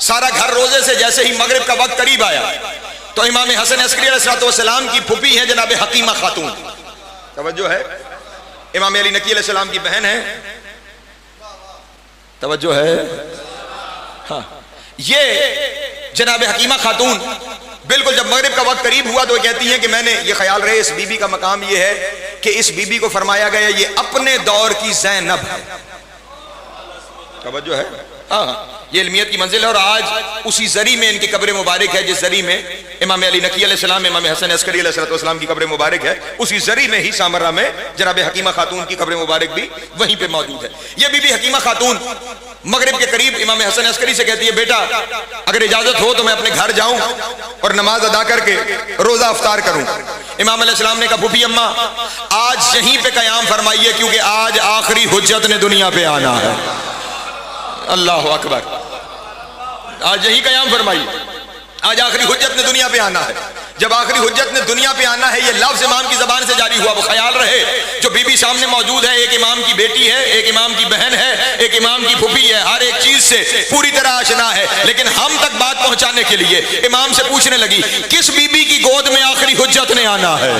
Speaker 1: सारा घर रोजे से। जैसे ही मगरिब का वक्त करीब आया तो इमाम हसन अस्करी अलैहिस्सलाम की फूफी है जनाब हकीमा खातून। तवज्जो है, इमाम अली नकी अलैहिस्सलाम की बहन है। तवज्जो है, हाँ। ये जनाब हकीमा खातून बिल्कुल जब मगरिब का वक्त करीब हुआ तो कहती हैं कि मैंने ये ख्याल रहे इस बीबी का मकाम ये है कि इस बीबी को फरमाया गया ये अपने दौर की ज़ैनब है। तवज्जो है, हाँ, ये इल्मियत की मंजिल है। और आज उसी जरी में इनकी कब्र मुबारक है जिस जरी में इमाम अली नकी अलैहिस्सलाम, इमाम हसन अस्करी अलैहिस्सलाम की कब्र मुबारक है। उसी जरी में ही सामरा में जनाब हकीमा खातून की कब्र मुबारक भी वहीं पे मौजूद है। ये बीबी हकीमा खातून मगरिब के करीब इमाम हसन अस्करी से कहती है बेटा अगर इजाजत हो तो मैं अपने घर जाऊं और नमाज अदा करके रोजा अफ्तार करूं। इमाम अलैहिस्सलाम ने कहा फूफी अम्मा आज यहीं पे कयाम फरमाइए क्योंकि आज आखिरी हुज्जत ने दुनिया पे आना है। अल्लाह अकबर, आज यही कयाम फरमाइए, आज आखिरी हुज्जत ने दुनिया पे आना है। जब आखिरी हुज्जत ने दुनिया पे आना है, ये लफ्ज इमाम की जबान से जारी हुआ। वो ख्याल रहे जो बीबी सामने मौजूद है, एक इमाम की बेटी है, एक इमाम की बहन है, एक इमाम की फूफी है, हर एक चीज से पूरी तरह आशना है। लेकिन हम तक बात पहुंचाने के लिए इमाम से पूछने लगी किस बीबी की गोद में आखिरी हुज्जत ने आना है।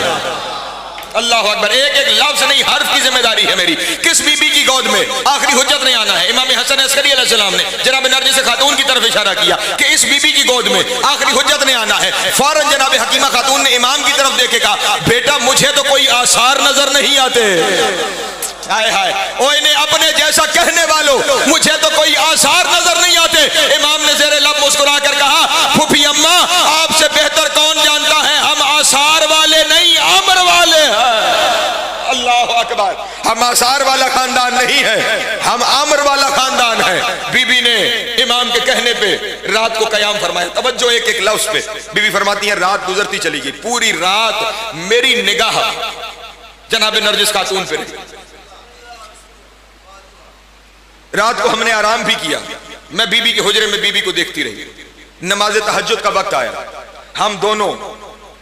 Speaker 1: अल्लाह अकबर, एक एक लफ्ज नहीं हर्फ की जिम्मेदारी है मेरी। किस बीबी की गोद में आखिरी हुज्जत नहीं आना है। इमाम हसन अस्करी अलैहिस्सलाम ने जनाब नरजिस खातून की तरफ इशारा किया कि इस बीबी की गोद में आखिरी हुज्जत नहीं आना है। फौरन जनाब हकीमा खातून ने इमाम की तरफ देखे कहा बेटा मुझे तो कोई आसार नजर नहीं आते। हाय हाय, ओ इन्हें अपने जैसा कहने वालों मुझे तो कोई आसार नजर नहीं आते। इमाम ने ज़ेरे लब मुस्कुरा कर कहा फूफी अम्मा आपसे बेहतर कौन जानता है हम आसार वाले नहीं अमर वाले हैं। अल्लाह अकबर, हम आसार वाला खानदान नहीं है, हम आमर वाला खानदान है। बीबी ने इमाम के कहने पे रात को कयाम फरमाया। तवज्जो एक एक लफ्ज पे। बीबी फरमाती है रात गुजरती चली गई, पूरी रात मेरी निगाह जनाब नरजिस खातून पे रही। रात को हमने आराम भी किया। मैं बीबी के हुजरे में बीबी को देखती रही। नमाज तहज्जुद का वक्त आया, हम दोनों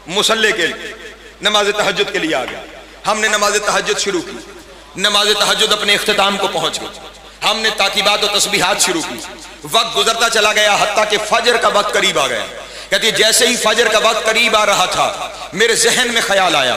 Speaker 1: मुसल्ले के लिए नमाज तहज्जुद के लिए आ गए। हमने नमाज तहज्जुद शुरू की। नमाज तहज्जुद अपने इख्तिताम को पहुंच गई। हमने ताकीबात और तस्बीहात शुरू की। वक्त गुजरता चला गया हत्ता कि फजर का वक्त करीब आ गया। कहती है जैसे ही फजर का वक्त करीब आ रहा था मेरे जहन में ख्याल आया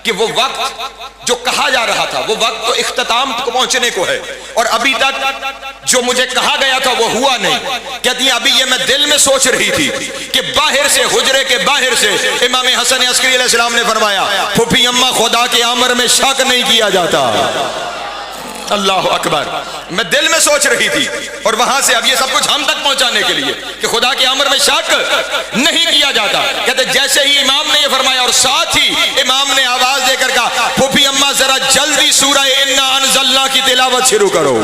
Speaker 1: कि वो वक्त जो कहा जा रहा था वो वक्त तो इख्तिताम को पहुंचने को है और अभी तक जो मुझे कहा गया था वो हुआ नहीं। कहती है अभी ये मैं दिल में सोच रही थी कि बाहर से हुजरे के बाहर से इमाम हसन अस्करी अलैहिस्सलाम ने फरमाया फूफी अम्मा खुदा के अमर में शक नहीं किया जाता। अल्लाह अकबर, मैं दिल में सोच रही थी और वहां से अब ये सब कुछ हम तक पहुंचाने के लिए कि खुदा के अमर में शक नहीं किया जाता। कहते जैसे ही इमाम ने ये फरमाया और साथ ही इमाम ने आवाज देकर कहा फूफी अम्मा जरा जल्दी सूरह इन्ना अनज़लना की तिलावत शुरू करो।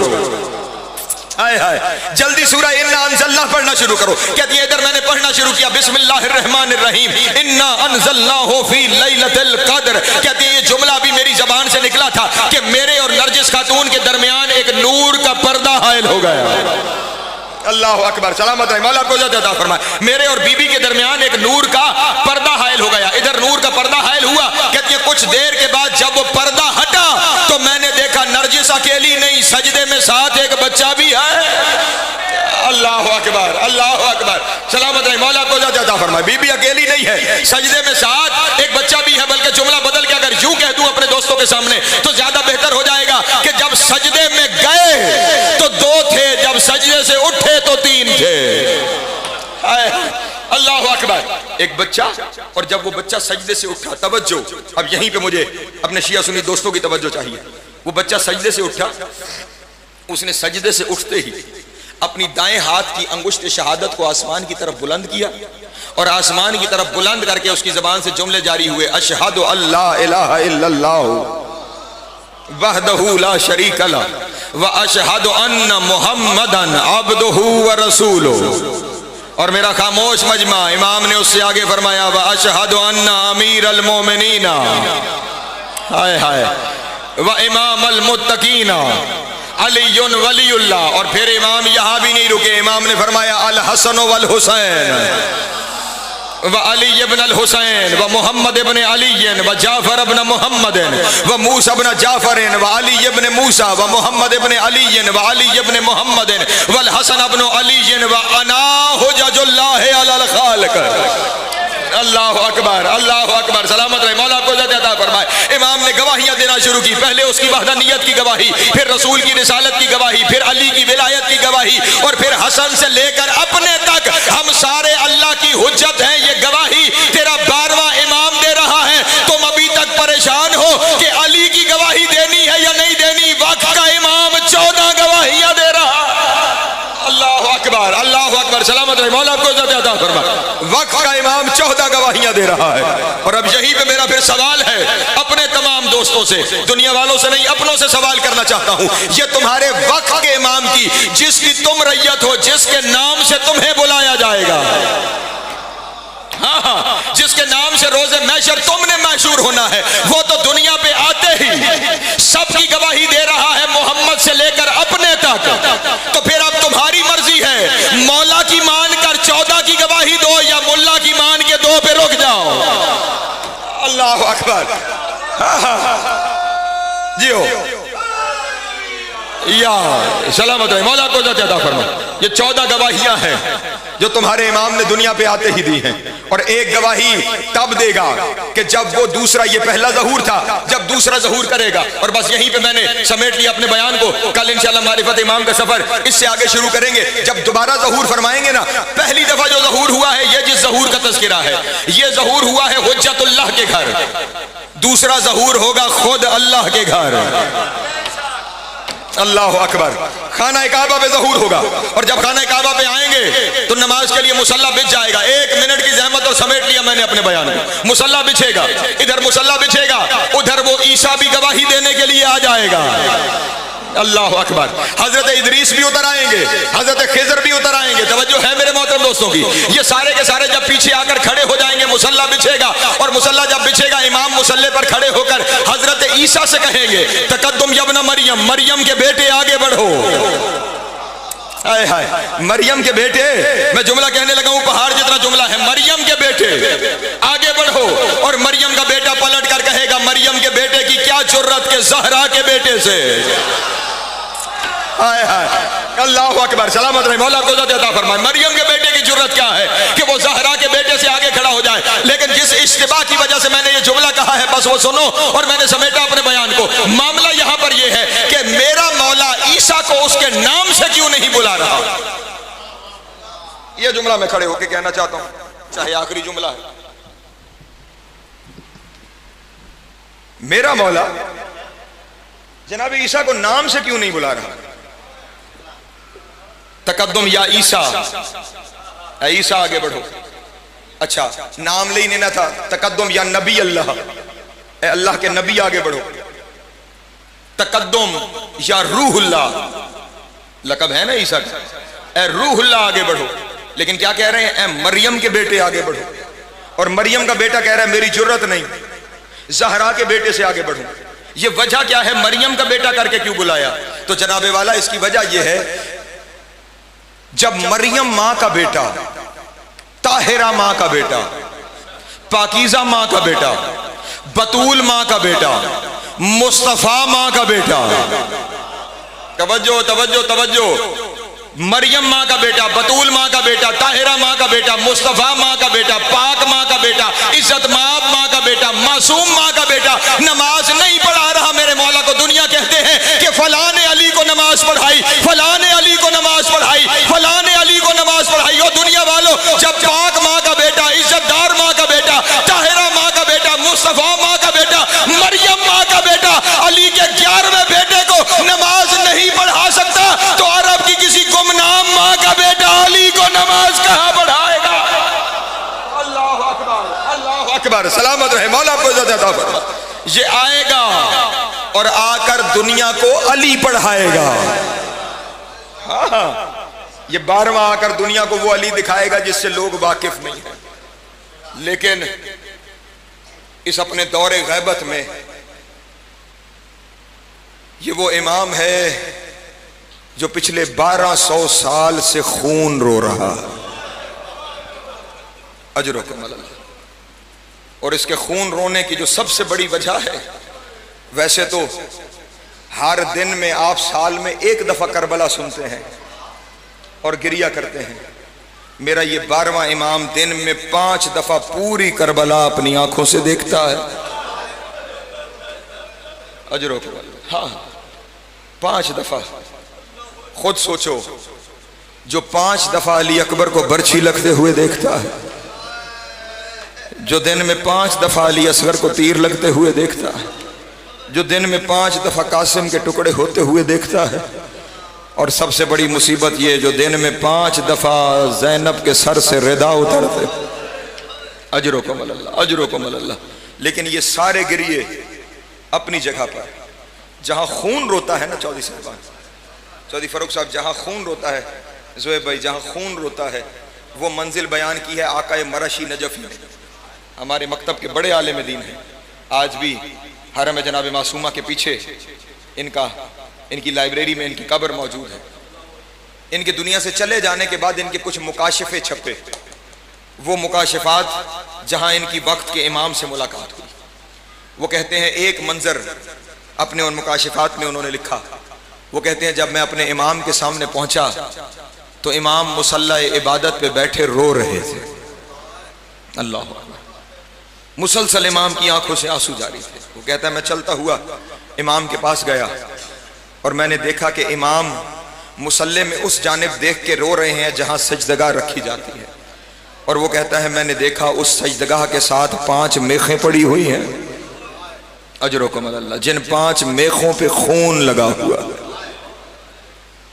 Speaker 1: हाय हाय, जल्दी सूरह इन्ना अनज़लना पढ़ना शुरू करो। कहती है इधर मैंने पढ़ना शुरू किया बिस्मिल्लाहिर्रहमानिर्रहीम इन्ना अनज़लनाहु फी लैलतिल क़द्र। कहती है ये जुमला भी मेरी जबान से निकला था कि मेरे और नरजिस खातून के दरमियान एक नूर का पर्दा हायल हो गया। अल्लाह अकबर, सलामत रहे, मौला आपको अता फरमाए। मेरे और बीबी के दरमियान एक नूर का पर्दा हायल हो गया। इधर नूर का पर्दा हायल हुआ। कहती है कुछ देर के बाद जब वो पर्दा हटा तो मैंने देखा नरजिस अकेली नहीं, सजदे में साथ एक बच्चा भी है। अल्लाह अकबर, अल्लाह अकबर, सलामत रहे, मौला आपको अता फरमाए। बीबी अकेली नहीं है, सजदे में साथ एक बच्चा भी है। बल्कि जुमला बदल के अगर यूं कह दूं अपने दोस्तों के सामने तो ज्यादा बेहतर हो जाएगा कि जब सजदे में गए तो 2 थे, जब सजदे से उठे तो 3 थे। एक बच्चा, और जब वो बच्चा सजदे से उठा, तवज्जो, अब यहीं पे मुझे अपने शिया सुन्नी दोस्तों की तवज्जो चाहिए। वो बच्चा सजदे से उठा, उसने सजदे से उठते ही अपनी दाएं हाथ की अंगुष्ठ शहादत को आसमान की तरफ बुलंद किया, और आसमान की तरफ बुलंद करके उसकी जबान से जुमले जारी हुए, अशहदु अल्ला इलाहा इल्लल्लाह वहदहू ला शरीक लह व अशहदु अन्ना मुहम्मदन अब्दुहू व रसूलुहू। और मेरा खामोश मजमा, इमाम ने उससे आगे फरमाया, व अशहदु अन्ना अमीर अल मोमिनीना हाय हाय व इमाम अल मुत्तकीना अलीयुन वलीउल्लाह। और फिर इमाम यहां भी नहीं रुके, इमाम ने फरमाया अल हसन वल हुसैन व अली इब्न अल हुसैन व मोहम्मद इब्न अली व जाफर इब्न मोहम्मद व मूसा इब्न जाफर व अली इब्न मूसा व मोहम्मद इब्न अली व अली इब्न मोहम्मद वल हसन इब्न अली व अना हुज्जतुल्लाह अलल खालिक। अल्लाह अकबर, अल्लाह अकबर, सलामत रहे, मौला आपको इज्जत अता फरमाए। इमाम ने गवाहियां देना शुरू की, पहले उसकी वहदानियत की गवाही, फिर रसूल की रिसालत की गवाही, फिर अली की विलायत की गवाही, और फिर हसन से लेकर अपने तक हम सारे अल्लाह की हुज्जत हैं, ये गवाही तेरा 12वां इमाम दे रहा है। तुम अभी तक परेशान हो कि अली की गवाही देनी है या नहीं देनी, वक्त का इमाम 14 गवाहियां दे रहा है। अल्लाह अकबर, अल्लाह अकबर, सलामत रहे, मौला आपको इज्जत अता फरमाए। वक्त का इमाम 14 गवाहियां दे रहा है। और अब यहीं पे मेरा फिर सवाल है अपने तमाम दोस्तों से, दुनिया वालों से नहीं, अपनों से सवाल करना चाहता हूं। ये तुम्हारे वक्त के इमाम की, जिसकी तुम रैयत हो, जिसके नाम से तुम्हें बुलाया जाएगा, हाँ हाँ, जिसके नाम से रोज़े महशर तुमने मशहूर होना है, वो तो दुनिया पे आते ही सबकी गवाही दे रहा है, मोहम्मद से लेकर अपने तक। तो फिर अब तुम्हारी मर्जी है, मौला की मान कर 14 की गवाही दो या मुल्ला की मान के 2 पे रुक जाओ। अल्लाह अकबर, हाँ हाँ जी हो या सलामत है, मौला को इज्जत अता फरमाए। ये 14 गवाहियां हैं जो तुम्हारे इमाम ने दुनिया पे आते ही दी हैं, और एक गवाही तब देगा कि जब वो दूसरा, ये पहला ज़हूर था, जब दूसरा ज़हूर करेगा। और बस यहीं पे मैंने समेट लिया अपने बयान को। कल इंशाअल्लाह मारिफत इमाम का सफर इससे आगे शुरू करेंगे। जब दोबारा ज़हूर फरमाएंगे ना, पहली दफा जो ज़हूर हुआ है, ये जिस ज़हूर का तज़किरा है, ये ज़हूर हुआ है हुज्जतुल्लाह के घर। दूसरा ज़हूर होगा खुद अल्लाह के घर। अल्लाह अकबर, खाना काबा पे ज़हूर होगा, और जब खाना काबा पे आएंगे तो नमाज के लिए मुसल्ला बिछ जाएगा। 1 मिनट की जहमत और समेट लिया मैंने अपने बयान को। मुसल्ला बिछेगा, इधर मुसल्ला बिछेगा, उधर वो ईसा भी गवाही देने के लिए आ जाएगा। अल्लाह अकबर, हजरत इदरीस भी उतर आएंगे, हजरत खिजर भी उतर आएंगे। तवज्जो है मेरे मोहतरम दोस्तों की, ये सारे के सारे जब पीछे आकर खड़े हो जाएंगे, मुसल्ला बिछेगा, और मुसल्ला जब बिछेगा, इमाम मुसल्ले पर खड़े होकर हजरत ईसा से कहेंगे, तकद्दुम यब्न मरियम, मरियम के बेटे आगे बढ़ो। हाय हाय, मरियम के बेटे, मैं जुमला कहने लगा हूं, पहाड़ जितना जुमला है, मरियम के बेटे आगे बढ़ो। और मरियम का बेटा पलट कर कहेगा, मरियम के बेटे की क्या जुर्रत के ज़हरा के बेटे से। हाय हाय, अल्लाह अकबर, सलामत रहे, मौला को इज्जत अता फरमाए। मरियम के बेटे की जुर्रत क्या है कि वो ज़हरा के बेटे से आगे खड़ा हो जाए। लेकिन जिस इश्तिबा की वजह से मैंने ये जुमला कहा है, बस वो सुनो, और मैंने समेटा अपने बयान को। मामला यहां पर यह है कि मेरा मौला ईसा को उसके नाम से क्यों नहीं बुला रहा। यह जुमला मैं खड़े होकर कहना चाहता हूं, चाहे आखिरी जुमला है। मेरा मौला जनाब ईसा को नाम से क्यों नहीं बुला रहा। तकद्दुम या ईसा, ईसा आगे बढ़ो। अच्छा, नाम ले ही लेना था, तकद्दुम या नबी अल्लाह, अल्लाह के नबी आगे बढ़ो। तकद्दुम या रूहुल्लाह, लक़ब है ना ईसा का, रूहुल्लाह आगे बढ़ो। लेकिन क्या कह रहे हैं, मरियम के बेटे आगे बढ़ो। और मरियम का बेटा कह रहा है मेरी जुर्रत नहीं, ज़हरा के बेटे से आगे बढ़ो। ये वजह क्या है, मरियम का बेटा करके क्यों बुलाया। तो जनाबे वाला इसकी वजह यह है, जब मरियम मां का बेटा, ताहिरा मां का बेटा, पाकीज़ा मां का बेटा, बतूल मां का बेटा, मुस्तफा मां का बेटा, तवज्जो तवज्जो तवज्जो, मरियम माँ का बेटा, बतूल माँ का बेटा, ताहिरा माँ का बेटा, मुस्तफ़ा माँ का बेटा, पाक माँ का बेटा, इज्जत माब माँ का बेटा, मासूम माँ का बेटा नमाज नहीं पढ़ा रहा। मेरे मौला को दुनिया कहते हैं कि फलां ने अली को नमाज पढ़ाई, फलां ने अली को नमाज पढ़ाई, फलां ने अली को नमाज पढ़ाई। ओ दुनिया वालों, जब पाक माँ का बेटा, इज्जतदार अली के 11वें बेटे को नमाज नहीं पढ़ा सकता तो अरब की किसी गुमनाम माँ का बेटा अली को नमाज कहाँ पढ़ाएगा? अल्लाह अकबर, अल्लाह अकबर, सलामत रहे, मौला आपको इज्जत अता फरमाए। ये आएगा और आकर दुनिया को अली पढ़ाएगा। हाँ, ये 12वां आकर दुनिया को वो अली दिखाएगा जिससे लोग वाकिफ नहीं है। लेकिन इस अपने दौरे गैबत में ये वो इमाम है जो पिछले 1200 साल से खून रो रहा, अजरुकुम अल्लाह। और इसके खून रोने की जो सबसे बड़ी वजह है, वैसे तो हर दिन में आप साल में एक दफा करबला सुनते हैं और गिरिया करते हैं। मेरा ये 12वां इमाम दिन में 5 दफा पूरी करबला अपनी आंखों से देखता है, अजरुकुम अल्लाह। हाँ, 5 दफा। खुद सोचो, जो 5 दफा अली अकबर को बर्छी लगते हुए देखता है, जो दिन में 5 दफा अली असगर को तीर लगते हुए देखता है, जो दिन में 5 दफा कासिम के टुकड़े होते हुए देखता है, और सबसे बड़ी मुसीबत ये जो दिन में 5 दफा ज़ैनब के सर से रिदा उतरते, अजरुकुम अल्लाह, अजरुकुम अल्लाह। लेकिन ये सारे गिरिए अपनी जगह पर, जहां खून रोता है ना चौधरी साहब, चौधरी फरूक साहब, जहां खून रोता है ज़ोएब भाई, जहां खून रोता है वो मंजिल बयान की है आकाए मरशी नजफ़ी ने। हमारे मकतब के बड़े आलिम दीन हैं, आज भी हरम जनाब मासूमा के पीछे इनकी लाइब्रेरी में इनकी कब्र मौजूद है। इनके दुनिया से चले जाने के बाद इनके कुछ मुकाशिफे छपे, वो मुकाशिफात जहां इनकी वक्त के इमाम से मुलाकात हुई। वो कहते हैं एक मंजर अपने उन मुकाशिफात में उन्होंने लिखा, वो कहते हैं जब मैं अपने इमाम के सामने पहुंचा तो इमाम मुसल्ला इबादत पे बैठे रो रहे थे। अल्लाह अकबर। मुसलसल इमाम की आंखों से आंसू जारी थे। वो कहता है मैं चलता हुआ इमाम के पास गया और मैंने देखा कि इमाम मुसल्ले में उस जानिब देख के रो रहे हैं जहां सजदगाह रखी जाती है। और वो कहता है मैंने देखा उस सजदगाह के साथ 5 मेखें पड़ी हुई हैं, अजरुकुम अल्लाह, जिन 5 मेखों पे खून लगा हुआ,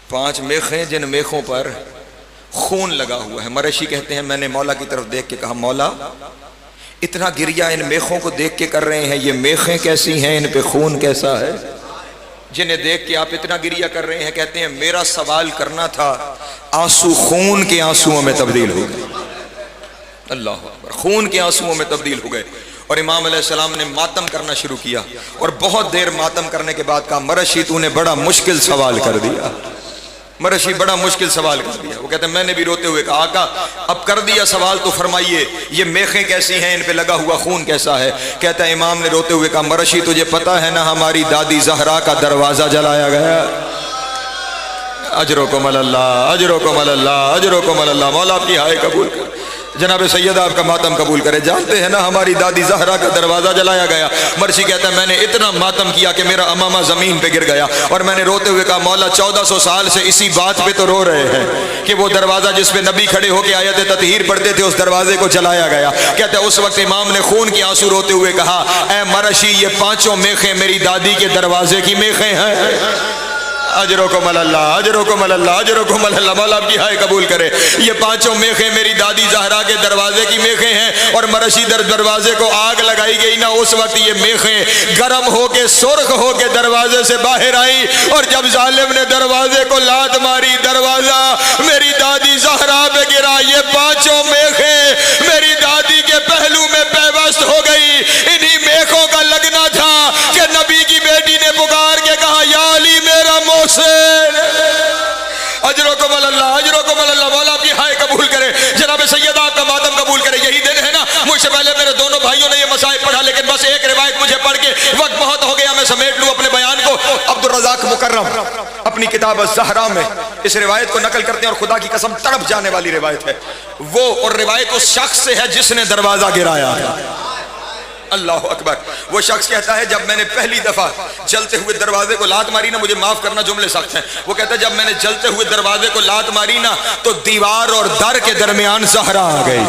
Speaker 1: 5 मेखें जिन मेखों पर खून लगा हुआ है। मरशी कहते हैं मैंने मौला की तरफ देख के कहा, मौला इतना गिरिया इन मेखों को देख के कर रहे हैं, ये मेखें कैसी हैं, इन पे खून कैसा है जिन्हें देख के आप इतना गिरिया कर रहे हैं? कहते हैं मेरा सवाल करना था, आंसू खून के आंसुओं में तब्दील हो गए। अल्लाह अकबर, खून के आंसुओं में तब्दील हो गए। और इमाम अलैहिस्सलाम ने मातम करना शुरू किया और बहुत देर मातम करने के बाद कहा, मरशी तूने बड़ा मुश्किल सवाल कर दिया, मरशी बड़ा मुश्किल सवाल कर दिया। वो कहते हैं मैंने भी रोते हुए कहा, आका अब कर दिया सवाल तो फरमाइए ये मेखें कैसी हैं, इन पे लगा हुआ खून कैसा है? कहता है इमाम ने रोते हुए कहा, मरशी तुझे पता है ना हमारी दादी जहरा का दरवाजा जलाया गया। अजरुकुम अल्लाह, अजरुकुम अल्लाह, अजरुकुम अल्लाह। मौला आपकी हाय कबूल कर, जनाब सैयद आपका मातम कबूल करे। जानते हैं ना हमारी दादी जहरा का दरवाजा जलाया गया। मर्शी कहता है मैंने इतना मातम किया कि मेरा अमामा जमीन पे गिर गया और मैंने रोते हुए कहा, मौला 1400 साल से इसी बात पे तो रो रहे हैं कि वो दरवाजा जिस पे नबी खड़े होकर आयत ततहीर पढ़ते थे उस दरवाजे को जलाया गया। कहते हैं उस वक्त इमाम ने खून की आंसू रोते हुए कहा, ऐ मरशी ये 5 मेखें मेरी दादी के दरवाजे की मेखें हैं। अजरुकुम अल्लाह, अजरुकुम अल्लाह, अजरुकुम अल्लाह। मौला आपकी हाय कबूल करे। ये 5 मेखें मेरी दादी जहरा के दरवाजे की मेखें हैं और मरशी दरवाजे को आग लगाई गई ना, उस वक्त ये मेखें गर्म होके सुर्ख होके दरवाजे से बाहर आई और जब जालिम ने दरवाजे को लात मारी, दरवाजा मेरी दादी जहरा पे गिरा। ये 5 मेखें मेरी दादी के पहलू में पैवस्त हो गई। इन्हीं मेखों का लगना था कि नबी की बेटी ने पुकार के कहा, या अली मेरा मोहसिन। अजरुकुम अल्लाह, अजरुकुम अल्लाह। मौला आपकी हाय कबूल करे, जनाब सैयद आपका मातम कबूल करे। यही दिन है ना, मुझसे पहले मेरे दोनों भाइयों ने ये मसाइब पढ़ा, लेकिन बस एक रिवायत मुझे पढ़ के वक्त बहुत हो गया, मैं समेट लूं अपने बयान को। अब्दुल रज़ाक मुकर्रम अपनी किताब ज़हरा में इस रिवायत को नकल करते हैं और खुदा की कसम तड़प जाने वाली रिवायत है वो। और रिवायत उस शख्स से है जिसने दरवाजा गिराया है। अल्लाह अकबर। वो शख्स कहता है जब मैंने पहली दफा जलते हुए दरवाजे को लात मारी ना, मुझे माफ करना जुमले सख्त हैं, वो कहता है जब मैंने जलते हुए दरवाजे को लात मारी ना तो दीवार और दर के दरमियान ज़हरा आ गई।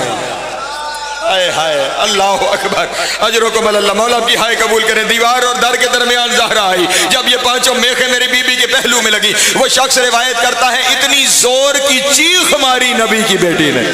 Speaker 1: हाय हाय अल्लाह अकबर, अजरकुम अल्लाह। मौला की हाय कबूल करे। दीवार और दर के दरमियान ज़हरा आई, जब ये पांचों मेखे मेरी बीबी के पहलू में लगी, वो शख्स रिवायत करता है इतनी जोर की चीख मारी नबी की बेटी ने।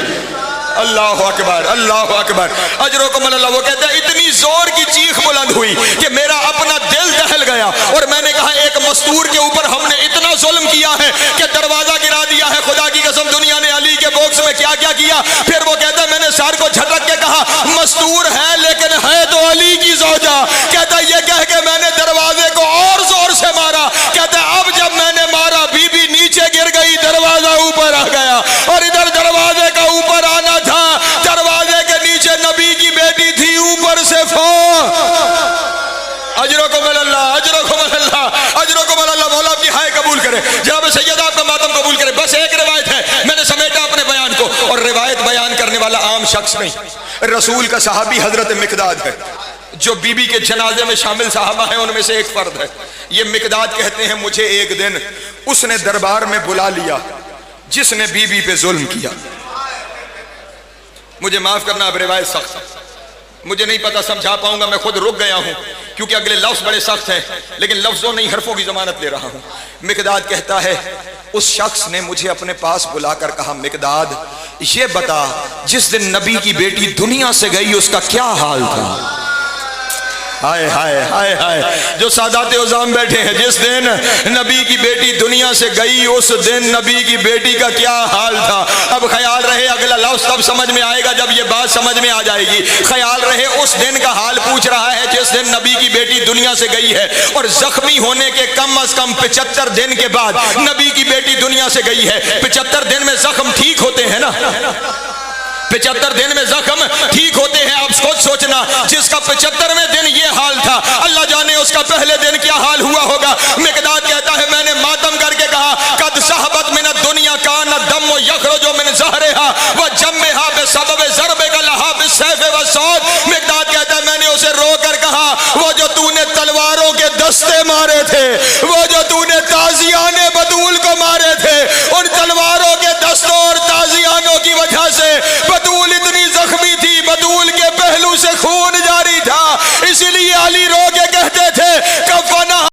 Speaker 1: अल्लाह अकबर अल्लाह अकबर, अजरकुम अल्लाह। वो कहता है इतनी जोर की चीख बुलंद हुई कि मेरा अपना दिल दहल गया, और मैंने कहा एक मस्तूर के ऊपर हमने इतना जुल्म किया है कि दरवाजा गिरा दिया है। खुदा की कसम दुनिया ने अली के बॉक्स में क्या क्या किया। फिर वो कहता है मैंने सर को झटक के कहा मस्तूर है लेकिन है तो अली की ज़ौजा। कहता है ये कह के मैंने दरवाजे को और जोर से मारा। कहता है अब जब मैंने मारा बीबी नीचे गिर गई, दरवाजा ऊपर आ गया, और इधर दरवाजे का ऊपर आना था, दरवाजे के नीचे नबी की बेटी थी, ऊपर से अजरकुम अल्लाह अजरकुम अल्लाह अजरकुम अल्लाह। मौला की हाय कबूल करे। जनाब सैयद आपका मातम कबूल करे। बस एक रिवायत है, मैंने समेटा अपने बयान को, और रिवायत बयान करने वाला आम शख्स नहीं, रसूल का सहाबी हजरत मिकदाद है, जो बीबी के जनाजे में शामिल साहबा है उनमें से एक फर्द है। ये मिकदाद कहते हैं मुझे एक दिन उसने दरबार में बुला लिया जिसने बीबी पे जुल्म किया। मुझे माफ करना, अब रिवायत सख्त मुझे नहीं पता समझा पाऊंगा, मैं खुद रुक गया हूं क्योंकि अगले लफ्ज बड़े सख्त हैं, लेकिन लफ्जों नहीं हरफों की जमानत ले रहा हूं। मिकदाद कहता है उस शख्स ने मुझे अपने पास बुलाकर कहा मिकदाद ये बता जिस दिन नबी की बेटी दुनिया से गई उसका क्या हाल था। हाय हाय हाय हाय, जो सादाते उज़ाम बैठे हैं, जिस दिन नबी की बेटी दुनिया से गई उस दिन नबी की बेटी का क्या हाल था। अब ख्याल रहे अगला लफ्ज़ तब समझ में आएगा जब ये बात समझ में आ जाएगी। ख्याल रहे उस दिन का हाल पूछ रहा है जिस दिन नबी की बेटी दुनिया से गई है, और जख्मी होने के कम अज कम 75 दिन के बाद नबी की बेटी दुनिया से गई है। 75 दिन में जख्म ठीक होते हैं ना, 75 दिन में जख्म ठीक होते हैं। आप सोचना जिसका 75वें दिन ये हाल था, अल्लाह जाने उसका पहले दिन क्या हाल हुआ होगा। मिकदाद कहता है मैंने मातम करके कहा कद सहबत मिन दुनिया का न दम यखरुजु मिन ज़हरिहा व जम्मिहा बिसबब ज़रबे का लहा बिसैफ व सौद। मिकदाद कहता है मैंने उसे रो कर कहा वो जो तूने तलवारों के दस्ते मारे थे, वो जो